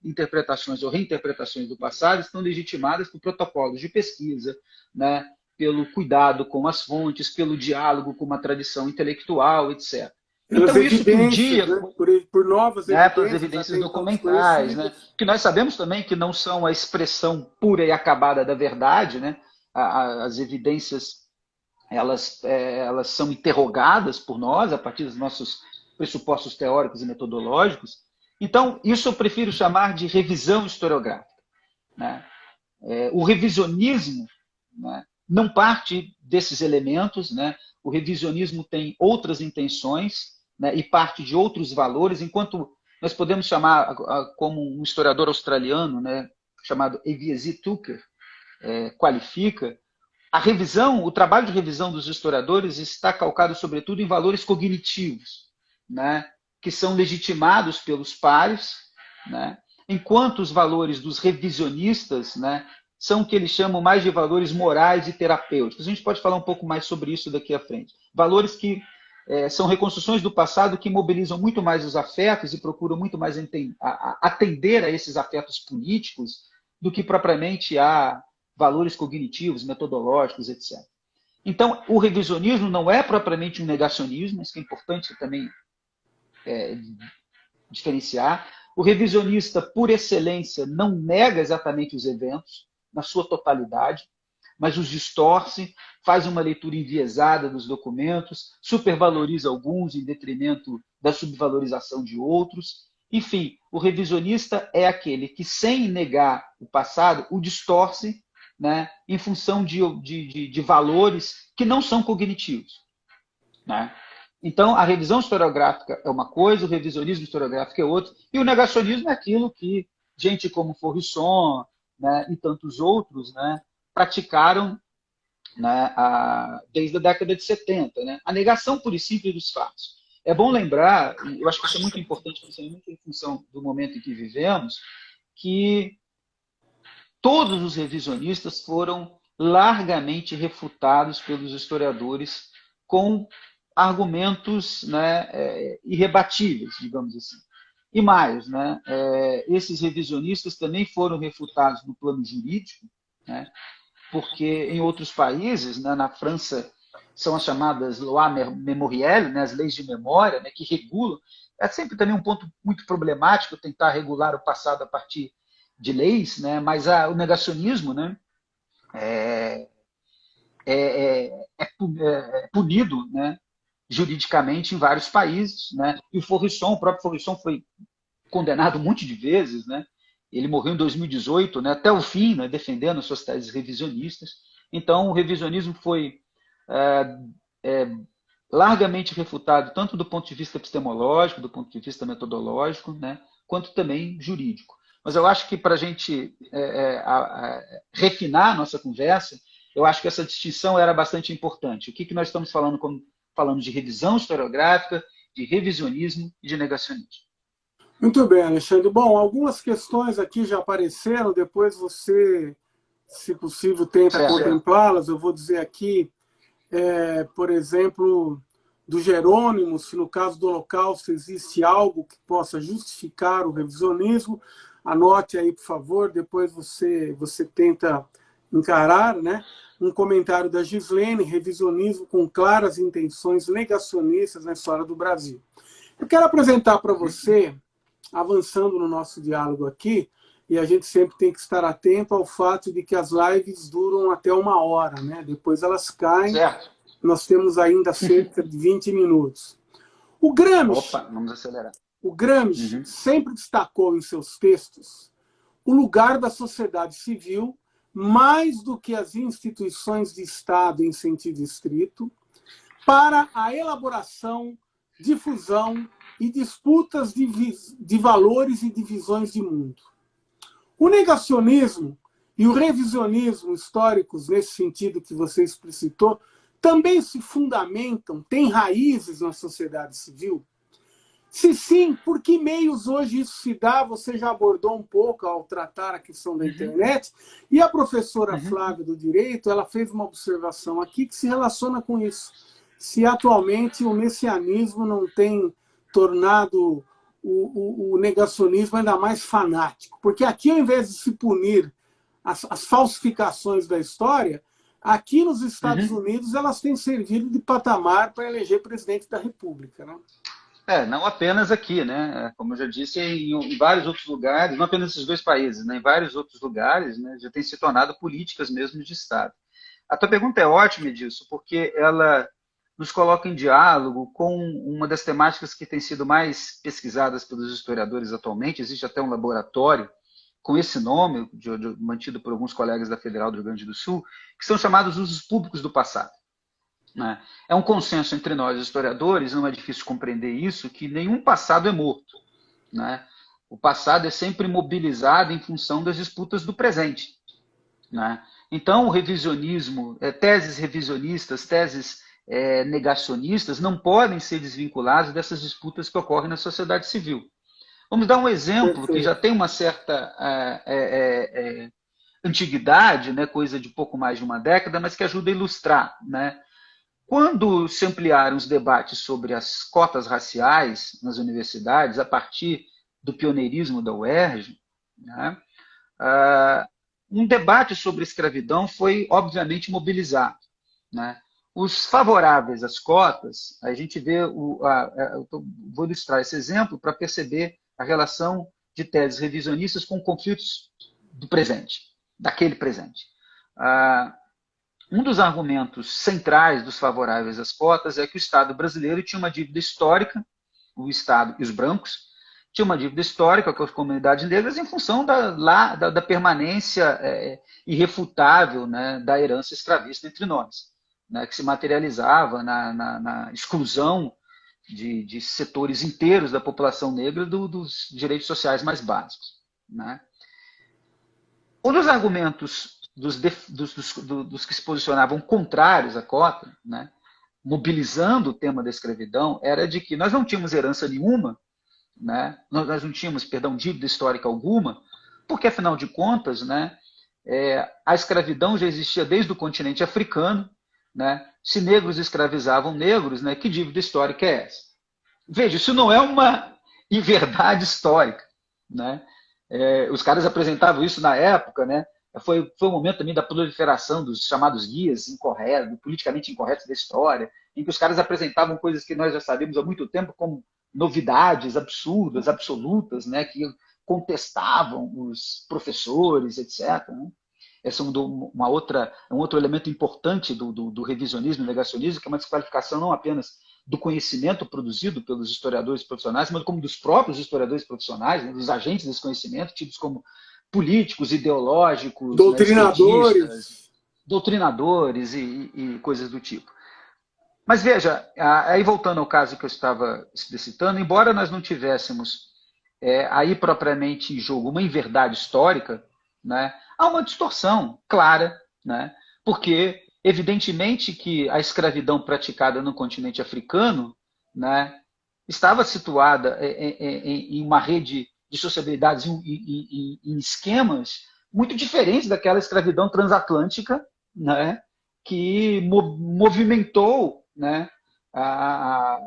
interpretações ou reinterpretações do passado estão legitimadas por protocolos de pesquisa, né? Pelo cuidado com as fontes, pelo diálogo com uma tradição intelectual, etc. Pelas Então, isso que um evidências, dia, né? Por novas né, pelas evidências evidências até então documentais, né, desconhecidas. que nós sabemos também que não são a expressão pura e acabada da verdade, né? As evidências elas são interrogadas por nós a partir dos nossos pressupostos teóricos e metodológicos. Então, isso eu prefiro chamar de revisão historiográfica, né? O revisionismo, né, não parte desses elementos, né? O revisionismo tem outras intenções, né, e parte de outros valores, enquanto nós podemos chamar, como um historiador australiano, né, chamado Evie Tucker, qualifica, a revisão, o trabalho de revisão dos historiadores está calcado, sobretudo, em valores cognitivos, né, que são legitimados pelos pares, né, enquanto os valores dos revisionistas, né, são o que eles chamam mais de valores morais e terapêuticos. A gente pode falar um pouco mais sobre isso daqui à frente. Valores que são reconstruções do passado que mobilizam muito mais os afetos e procuram muito mais atender a esses afetos políticos do que propriamente a valores cognitivos, metodológicos, etc. Então, o revisionismo não é propriamente um negacionismo, isso que é importante também diferenciar. O revisionista, por excelência, não nega exatamente os eventos na sua totalidade, mas os distorce, faz uma leitura enviesada dos documentos, supervaloriza alguns em detrimento da subvalorização de outros. Enfim, o revisionista é aquele que, sem negar o passado, o distorce, né, em função de valores que não são cognitivos, né? Então, a revisão historiográfica é uma coisa, o revisionismo historiográfico é outra, e o negacionismo é aquilo que gente como Faurisson, né, e tantos outros, né, praticaram, né, desde a década de 70. Né? A negação pura e simples dos fatos. É bom lembrar, e eu acho que isso é muito importante, principalmente em função do momento em que vivemos, que todos os revisionistas foram largamente refutados pelos historiadores com argumentos, né, irrebatíveis, digamos assim. E mais, né, esses revisionistas também foram refutados no plano jurídico, né, porque em outros países, né, na França, são as chamadas lois mémorielles, né, as leis de memória, né, que regulam. É sempre também um ponto muito problemático tentar regular o passado a partir de leis, né, mas o negacionismo, né, é punido, né, juridicamente em vários países, né? E o próprio Faurisson foi condenado um monte de vezes, né? Ele morreu em 2018, né? Até o fim, né? Defendendo suas teses revisionistas. Então, o revisionismo foi largamente refutado, tanto do ponto de vista epistemológico, do ponto de vista metodológico, né? Quanto também jurídico. Mas eu acho que para a gente refinar a nossa conversa, eu acho que essa distinção era bastante importante. O que nós estamos falando quando falando de revisão historiográfica, de revisionismo e de negacionismo? Muito bem, Alexandre. Bom, algumas questões aqui já apareceram, depois você, se possível, tenta contemplá-las. Eu vou dizer aqui, por exemplo, do Jerônimo, se no caso do Holocausto existe algo que possa justificar o revisionismo. Anote aí, por favor, depois você tenta encarar, né? Um comentário da Gislene, revisionismo com claras intenções negacionistas na história do Brasil. Eu quero apresentar para você, avançando no nosso diálogo aqui, e a gente sempre tem que estar atento ao fato de que as lives duram até 1 hora, né? Depois elas caem, certo. Nós temos ainda cerca de 20 minutos. O Gramsci, vamos acelerar. O Gramsci sempre destacou em seus textos o lugar da sociedade civil mais do que as instituições de Estado em sentido estrito, para a elaboração, difusão e disputas de valores e divisões de mundo. O negacionismo e o revisionismo históricos, nesse sentido que você explicitou, também se fundamentam, têm raízes na sociedade civil? Se sim, por que meios hoje isso se dá? Você já abordou um pouco ao tratar a questão da internet. E a professora Flávia do Direito, ela fez uma observação aqui que se relaciona com isso. Se atualmente o messianismo não tem tornado o negacionismo ainda mais fanático. Porque aqui, ao invés de se punir as falsificações da história, aqui nos Estados Unidos elas têm servido de patamar para eleger presidente da República, né? Não apenas aqui, né? Como eu já disse, em vários outros lugares, não apenas nesses dois países, né? Em vários outros lugares, né? Já tem se tornado políticas mesmo de Estado. A tua pergunta é ótima disso, porque ela nos coloca em diálogo com uma das temáticas que tem sido mais pesquisadas pelos historiadores atualmente. Existe até um laboratório com esse nome, mantido por alguns colegas da Federal do Rio Grande do Sul, que são chamados usos públicos do passado. É um consenso entre nós, historiadores, não é difícil compreender isso, que nenhum passado é morto. Né? O passado é sempre mobilizado em função das disputas do presente. Né? Então, o revisionismo, teses revisionistas, teses negacionistas, não podem ser desvinculados dessas disputas que ocorrem na sociedade civil. Vamos dar um exemplo que já tem uma certa antiguidade, né? Coisa de pouco mais de uma década, mas que ajuda a ilustrar, né? Quando se ampliaram os debates sobre as cotas raciais nas universidades, a partir do pioneirismo da UERJ, né, um debate sobre escravidão foi, obviamente, mobilizado. Né? Os favoráveis às cotas, a gente vê, vou ilustrar esse exemplo para perceber a relação de teses revisionistas com conflitos do presente, daquele presente. Um dos argumentos centrais dos favoráveis às cotas é que o Estado brasileiro tinha uma dívida histórica, o Estado e os brancos, tinha uma dívida histórica com as comunidades negras em função da permanência irrefutável, né, da herança escravista entre nós, né, que se materializava na exclusão de setores inteiros da população negra dos direitos sociais mais básicos. Né. Um dos argumentos dos que se posicionavam contrários à cota, né, mobilizando o tema da escravidão, era de que nós não tínhamos herança nenhuma, né, nós não tínhamos, dívida histórica alguma, porque, afinal de contas, né, a escravidão já existia desde o continente africano, né, se negros escravizavam negros, né, que dívida histórica é essa? Veja, isso não é uma inverdade histórica. Né? Os caras apresentavam isso na época, né? Foi um momento também da proliferação dos chamados guias incorretos, politicamente incorretos da história, em que os caras apresentavam coisas que nós já sabemos há muito tempo como novidades absurdas, absolutas, né, que contestavam os professores, etc. Né? Esse é um outro elemento importante do revisionismo e negacionismo, que é uma desqualificação não apenas do conhecimento produzido pelos historiadores profissionais, mas como dos próprios historiadores profissionais, né, dos agentes desse conhecimento, tidos como políticos, ideológicos, doutrinadores e coisas do tipo. Mas veja, aí voltando ao caso que eu estava explicitando, embora nós não tivéssemos aí propriamente em jogo uma inverdade histórica, né, há uma distorção clara, né, porque, evidentemente, que a escravidão praticada no continente africano, né, estava situada em uma rede de sociabilidades, em esquemas muito diferentes daquela escravidão transatlântica, né, que movimentou, né,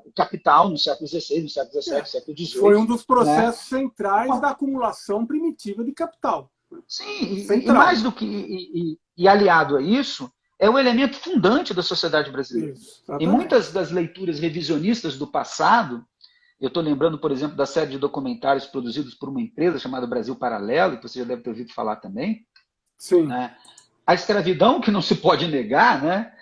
o capital no século XVI, no século XVII, século Foi um XVIII. dos Né? processos centrais da acumulação primitiva de capital. Sim, e Central. mais do que aliado a isso, é o elemento fundante da sociedade brasileira. Isso, Em muitas das leituras revisionistas do passado, eu estou lembrando, por exemplo, da série de documentários produzidos por uma empresa chamada Brasil Paralelo, que você já deve ter ouvido falar também. Sim. Né? A escravidão, que não se pode negar, né?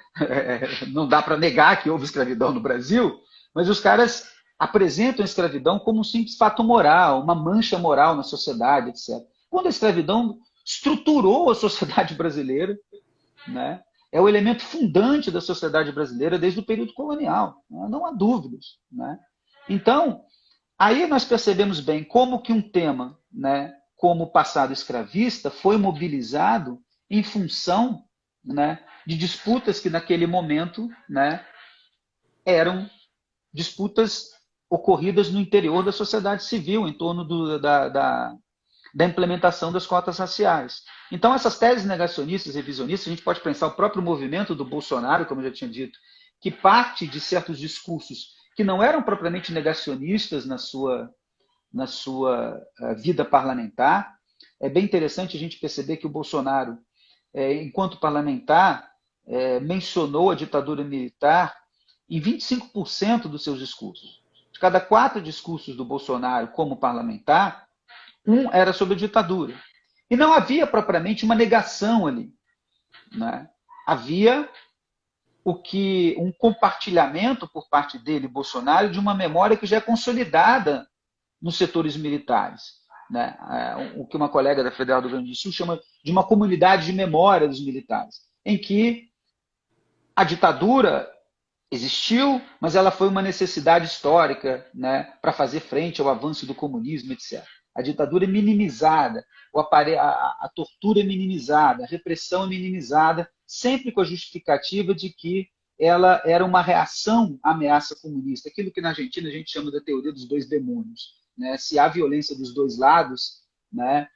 Não dá para negar que houve escravidão no Brasil, mas os caras apresentam a escravidão como um simples fato moral, uma mancha moral na sociedade, etc. Quando a escravidão estruturou a sociedade brasileira, né? É o elemento fundante da sociedade brasileira desde o período colonial, né? Não há dúvidas. Né? Então, aí nós percebemos bem como que um tema, né, como o passado escravista, foi mobilizado em função, né, de disputas que naquele momento, né, eram disputas ocorridas no interior da sociedade civil, em torno da implementação das cotas raciais. Então, essas teses negacionistas, revisionistas, a gente pode pensar o próprio movimento do Bolsonaro, como eu já tinha dito, que parte de certos discursos que não eram propriamente negacionistas na sua vida parlamentar. É bem interessante a gente perceber que o Bolsonaro, enquanto parlamentar, mencionou a ditadura militar em 25% dos seus discursos. De cada 4 discursos do Bolsonaro como parlamentar, um era sobre a ditadura. E não havia propriamente uma negação ali. Né? Havia um compartilhamento por parte dele, Bolsonaro, de uma memória que já é consolidada nos setores militares. Né? O que uma colega da Federal do Rio Grande do Sul chama de uma comunidade de memória dos militares, em que a ditadura existiu, mas ela foi uma necessidade histórica, né, para fazer frente ao avanço do comunismo, etc. A ditadura é minimizada, a tortura é minimizada, a repressão é minimizada, sempre com a justificativa de que ela era uma reação à ameaça comunista, aquilo que na Argentina a gente chama da teoria dos 2 demônios. Né? Se há violência dos 2 lados, né,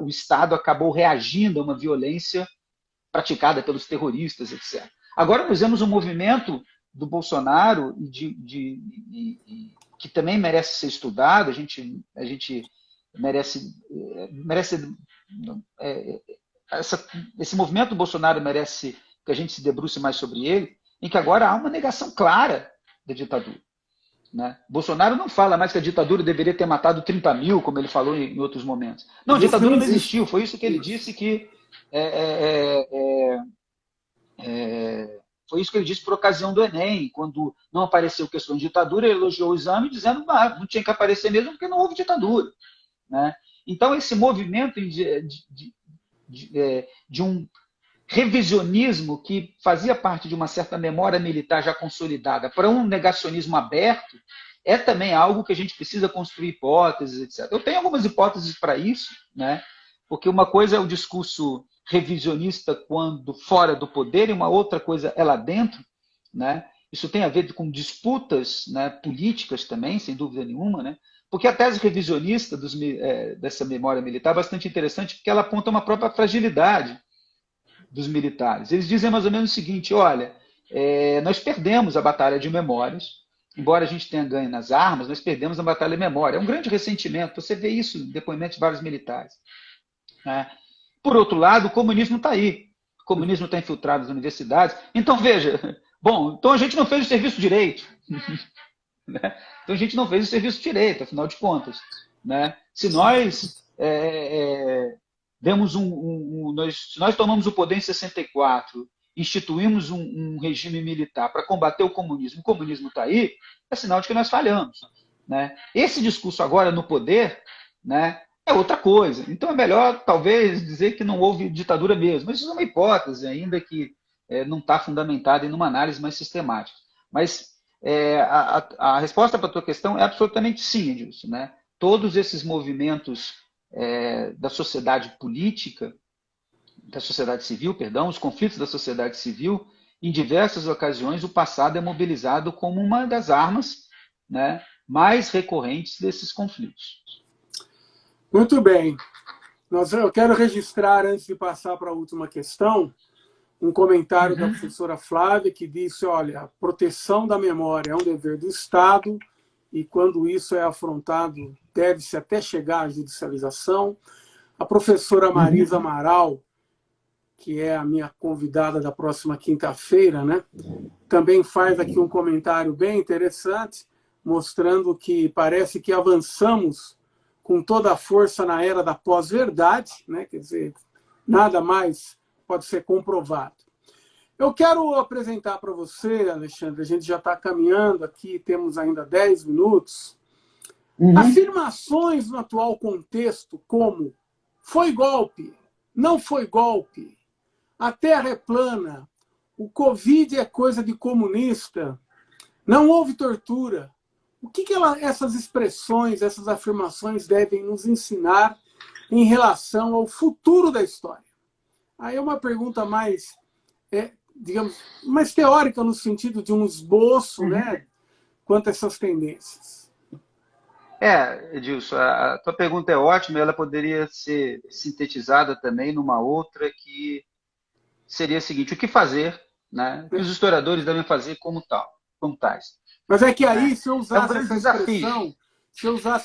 o Estado acabou reagindo a uma violência praticada pelos terroristas, etc. Agora nós vemos um movimento do Bolsonaro que também merece ser estudado, a gente merece esse movimento do Bolsonaro merece que a gente se debruce mais sobre ele, em que agora há uma negação clara da ditadura. Né? Bolsonaro não fala mais que a ditadura deveria ter matado 30 mil, como ele falou em outros momentos. Não, a ditadura não existiu, foi isso que ele disse que foi isso que ele disse por ocasião do Enem, quando não apareceu questão de ditadura, ele elogiou o exame, dizendo que não tinha que aparecer mesmo porque não houve ditadura. Né? Então, esse movimento de um revisionismo que fazia parte de uma certa memória militar já consolidada para um negacionismo aberto é também algo que a gente precisa construir hipóteses, etc. Eu tenho algumas hipóteses para isso, né? Porque uma coisa é o discurso revisionista quando fora do poder e uma outra coisa é lá dentro. Né? Isso tem a ver com disputas, né, políticas também, sem dúvida nenhuma, né? Porque a tese revisionista dessa memória militar é bastante interessante porque ela aponta uma própria fragilidade dos militares. Eles dizem mais ou menos o seguinte: olha, nós perdemos a batalha de memórias, embora a gente tenha ganho nas armas, nós perdemos a batalha de memória. É um grande ressentimento, você vê isso em depoimentos de vários militares. Né? Por outro lado, o comunismo está aí. O comunismo está infiltrado nas universidades. Então, veja, bom, então a gente não fez o serviço direito. Né? Então a gente não fez o serviço direito, afinal de contas. Né? Se nós se nós tomamos o poder em 64, instituímos um regime militar para combater o comunismo está aí, é sinal de que nós falhamos. Né? Esse discurso agora no poder, né, é outra coisa. Então é melhor, talvez, dizer que não houve ditadura mesmo. Mas isso é uma hipótese, ainda que não está fundamentada em uma análise mais sistemática. Mas a resposta para a tua questão é absolutamente sim, Edilson. Né? Todos esses movimentos da sociedade política, da sociedade civil, perdão, os conflitos da sociedade civil, em diversas ocasiões o passado é mobilizado como uma das armas, né, mais recorrentes desses conflitos. Muito bem. Eu quero registrar, antes de passar para a última questão, um comentário da professora Flávia, que disse, olha, a proteção da memória é um dever do Estado e, quando isso é afrontado, deve-se até chegar à judicialização. A professora Marisa Amaral, que é a minha convidada da próxima quinta-feira, né, também faz aqui um comentário bem interessante, mostrando que parece que avançamos com toda a força na era da pós-verdade, né, quer dizer, nada mais pode ser comprovado. Eu quero apresentar para você, Alexandre, a gente já está caminhando aqui, temos ainda 10 minutos, afirmações no atual contexto como foi golpe, não foi golpe, a Terra é plana, o Covid é coisa de comunista, não houve tortura. O que essas expressões, essas afirmações devem nos ensinar em relação ao futuro da história? Aí é uma pergunta mais, digamos, mais teórica, no sentido de um esboço, né, quanto a essas tendências. Edilson, a tua pergunta é ótima, ela poderia ser sintetizada também numa outra que seria a seguinte: o que fazer, né? O que os historiadores devem fazer como tais. Mas é que aí, se eu usasse grande desafio.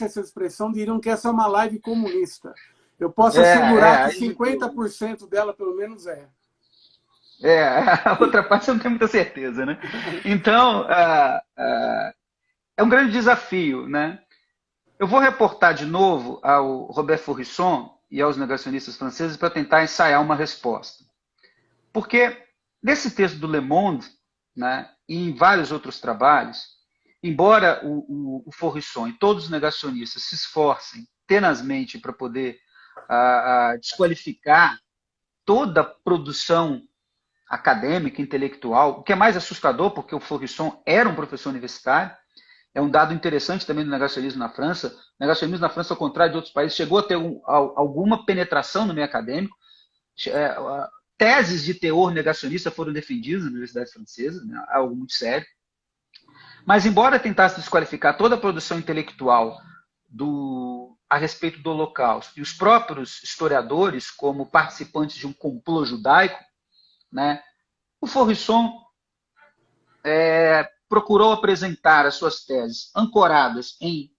essa expressão, diriam que essa é uma live comunista. Eu posso assegurar que 50% dela, pelo menos, é. A outra parte eu não tenho muita certeza, né? Então, é um grande desafio, né? Eu vou reportar de novo ao Robert Faurisson e aos negacionistas franceses para tentar ensaiar uma resposta. Porque nesse texto do Le Monde, né, e em vários outros trabalhos, embora o Faurisson e todos os negacionistas se esforcem tenazmente para poder desqualificar toda a produção acadêmica, intelectual, o que é mais assustador, porque o Faurisson era um professor universitário, é um dado interessante também do negacionismo na França. O negacionismo na França, ao contrário de outros países, chegou a ter alguma penetração no meio acadêmico. Teses de teor negacionista foram defendidas na Universidade Francesa, né, algo muito sério. Mas, embora tentasse desqualificar toda a produção intelectual a respeito do Holocausto, e os próprios historiadores, como participantes de um complô judaico, né, o Faurisson procurou apresentar as suas teses ancoradas em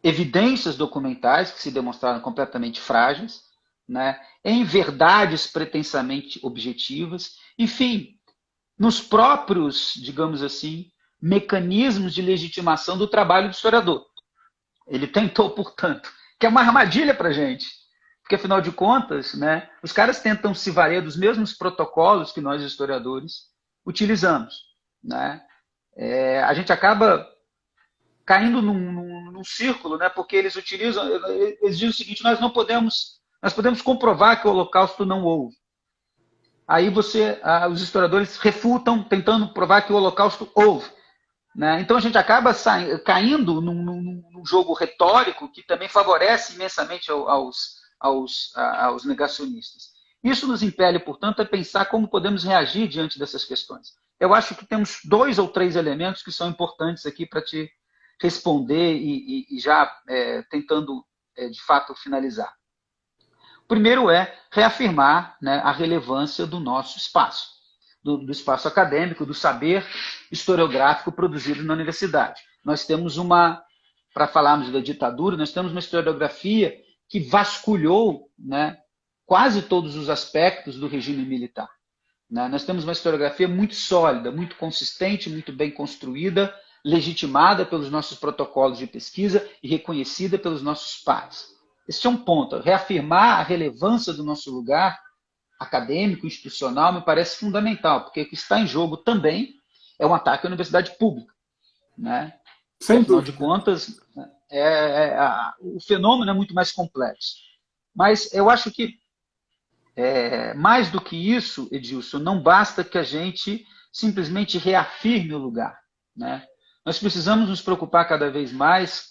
evidências documentais, que se demonstraram completamente frágeis, né, em verdades pretensamente objetivas, enfim, nos próprios, digamos assim, mecanismos de legitimação do trabalho do historiador. Ele tentou, portanto, que é uma armadilha para a gente, porque, afinal de contas, né, os caras tentam se valer dos mesmos protocolos que nós, historiadores, utilizamos. Né? A gente acaba caindo num círculo, né, porque eles dizem o seguinte: nós podemos comprovar que o Holocausto não houve. Aí os historiadores refutam, tentando provar que o Holocausto houve. Né? Então a gente acaba caindo num jogo retórico que também favorece imensamente aos negacionistas. Isso nos impele, portanto, a pensar como podemos reagir diante dessas questões. Eu acho que temos 2 ou 3 elementos que são importantes aqui para te responder e já tentando, de fato, finalizar. O primeiro é reafirmar, né, a relevância do nosso espaço, do espaço acadêmico, do saber historiográfico produzido na universidade. Nós temos para falarmos da ditadura, nós temos uma historiografia que vasculhou, né, quase todos os aspectos do regime militar. Né? Nós temos uma historiografia muito sólida, muito consistente, muito bem construída, legitimada pelos nossos protocolos de pesquisa e reconhecida pelos nossos pares. Esse é um ponto. Reafirmar a relevância do nosso lugar acadêmico, institucional, me parece fundamental, porque o que está em jogo também é um ataque à universidade pública. Né? Sem Afinal dúvida. de contas, o fenômeno é muito mais complexo. Mas eu acho que, mais do que isso, Edilson, não basta que a gente simplesmente reafirme o lugar. Né? Nós precisamos nos preocupar cada vez mais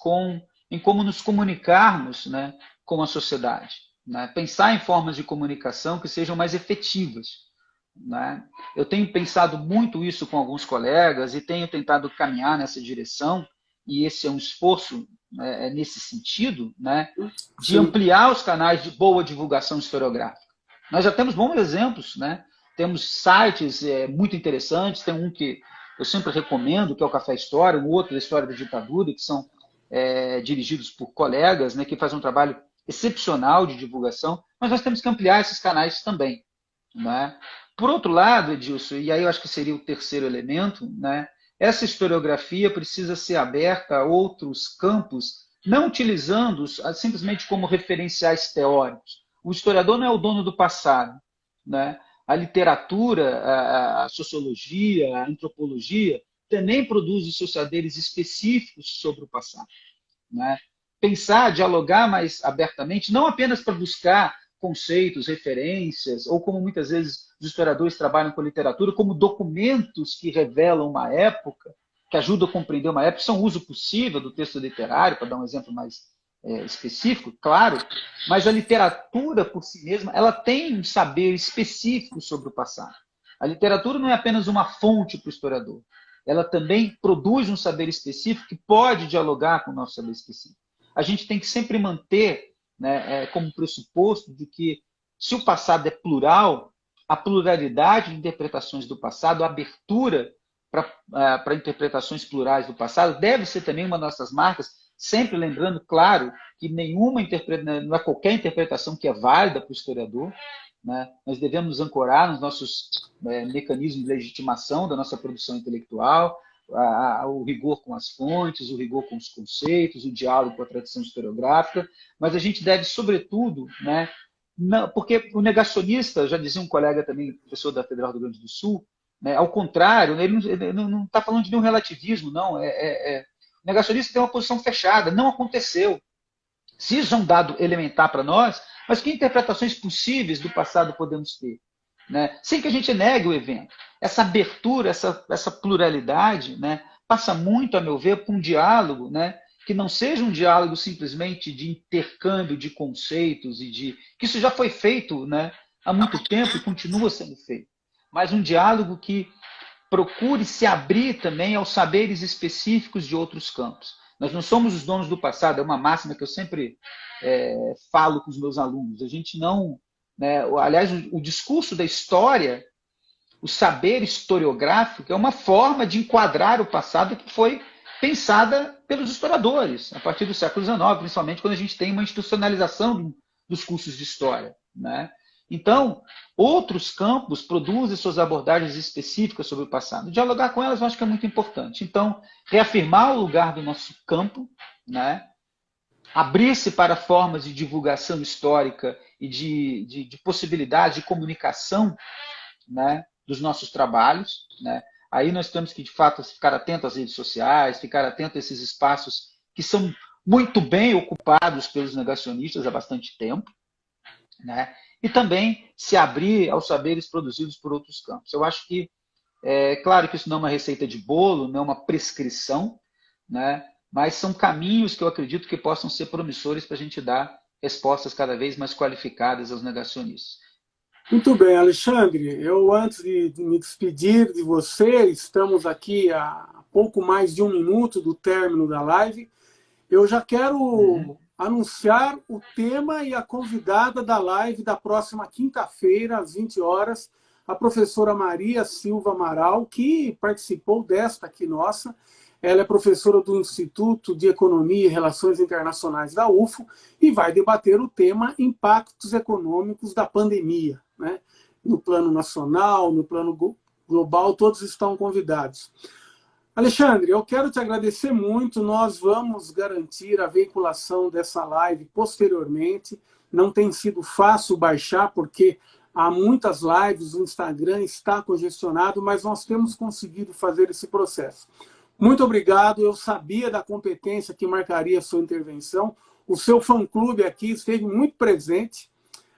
em como nos comunicarmos, né, com a sociedade. né? Pensar em formas de comunicação que sejam mais efetivas, né? Eu tenho pensado muito isso com alguns colegas e tenho tentado caminhar nessa direção, e esse é um esforço, né, nesse sentido, né, de Sim. ampliar os canais de boa divulgação historiográfica. Nós já temos bons exemplos, né? Temos sites muito interessantes, tem um que eu sempre recomendo, que é o Café História, um outro da História da Ditadura, que são dirigidos por colegas, né, que fazem um trabalho excepcional de divulgação, mas nós temos que ampliar esses canais também, né? Por outro lado, Edilson, e aí eu acho que seria o terceiro elemento, né, essa historiografia precisa ser aberta a outros campos, não utilizando-os simplesmente como referenciais teóricos. O historiador não é o dono do passado, né? A literatura, a sociologia, a antropologia também produzem seus saberes específicos sobre o passado, né? Pensar, dialogar mais abertamente, não apenas para buscar conceitos, referências, ou como muitas vezes os historiadores trabalham com literatura, como documentos que revelam uma época, que ajudam a compreender uma época, são uso possível do texto literário, para dar um exemplo mais específico, claro, mas a literatura por si mesma, ela tem um saber específico sobre o passado. A literatura não é apenas uma fonte para o historiador, ela também produz um saber específico que pode dialogar com o nosso saber específico. A gente tem que sempre manter, né, como pressuposto de que, se o passado é plural, a pluralidade de interpretações do passado, a abertura para interpretações plurais do passado, deve ser também uma das nossas marcas, sempre lembrando, claro, que não é qualquer interpretação que é válida para o historiador, né? Nós devemos nos ancorar nos nossos mecanismos de legitimação da nossa produção intelectual, o rigor com as fontes, o rigor com os conceitos, o diálogo com a tradição historiográfica, mas a gente deve, sobretudo, né, porque o negacionista, já dizia um colega também, professor da Federal do Rio Grande do Sul, né, ao contrário, ele não está falando de nenhum relativismo, não. O negacionista tem uma posição fechada, não aconteceu. Se isso é um dado elementar para nós, mas que interpretações possíveis do passado podemos ter, né? Sem que a gente negue o evento. Essa abertura, essa pluralidade, né, passa muito, a meu ver, por um diálogo, né, que não seja um diálogo simplesmente de intercâmbio de conceitos que isso já foi feito, né, há muito tempo e continua sendo feito, mas um diálogo que procure se abrir também aos saberes específicos de outros campos. Nós não somos os donos do passado, é uma máxima que eu sempre falo com os meus alunos. A gente não... Né, aliás, o discurso da história, o saber historiográfico, é uma forma de enquadrar o passado que foi pensada pelos historiadores, a partir do século XIX, principalmente quando a gente tem uma institucionalização dos cursos de história, né? Então, outros campos produzem suas abordagens específicas sobre o passado. Dialogar com elas eu acho que é muito importante. Então, reafirmar o lugar do nosso campo, né? Abrir-se para formas de divulgação histórica e de possibilidade de comunicação, né, dos nossos trabalhos, né? Aí nós temos que, de fato, ficar atento às redes sociais, ficar atento a esses espaços que são muito bem ocupados pelos negacionistas há bastante tempo, né? E também se abrir aos saberes produzidos por outros campos. Eu acho que, claro que isso não é uma receita de bolo, não é uma prescrição, né? Mas são caminhos que eu acredito que possam ser promissores para a gente dar respostas cada vez mais qualificadas aos negacionistas. Muito bem, Alexandre. Eu, antes de me despedir de você, estamos aqui a pouco mais de 1 minuto do término da live. Eu já quero anunciar o tema e a convidada da live da próxima quinta-feira, às 20 horas, a professora Maria Silva Amaral, que participou desta aqui nossa. Ela é professora do Instituto de Economia e Relações Internacionais da UFO e vai debater o tema impactos econômicos da pandemia, né? No plano nacional, no plano global, todos estão convidados. Alexandre, eu quero te agradecer muito. Nós vamos garantir a veiculação dessa live posteriormente. Não tem sido fácil baixar, porque há muitas lives, o Instagram está congestionado, mas nós temos conseguido fazer esse processo. Muito obrigado. Eu sabia da competência que marcaria a sua intervenção. O seu fã-clube aqui esteve muito presente.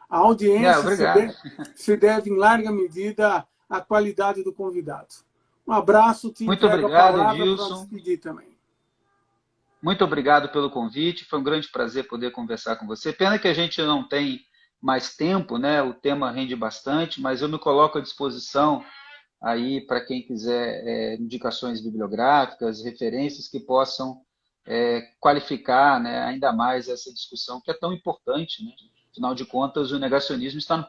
A audiência se deve, em larga medida, à qualidade do convidado. Um abraço, te Muito entrego obrigado, a palavra Edilson. para despedir também. Muito obrigado pelo convite. Foi um grande prazer poder conversar com você. Pena que a gente não tem mais tempo, né? O tema rende bastante, mas eu me coloco à disposição aí para quem quiser indicações bibliográficas, referências que possam qualificar, né, ainda mais essa discussão que é tão importante, né? Afinal de contas, o negacionismo está no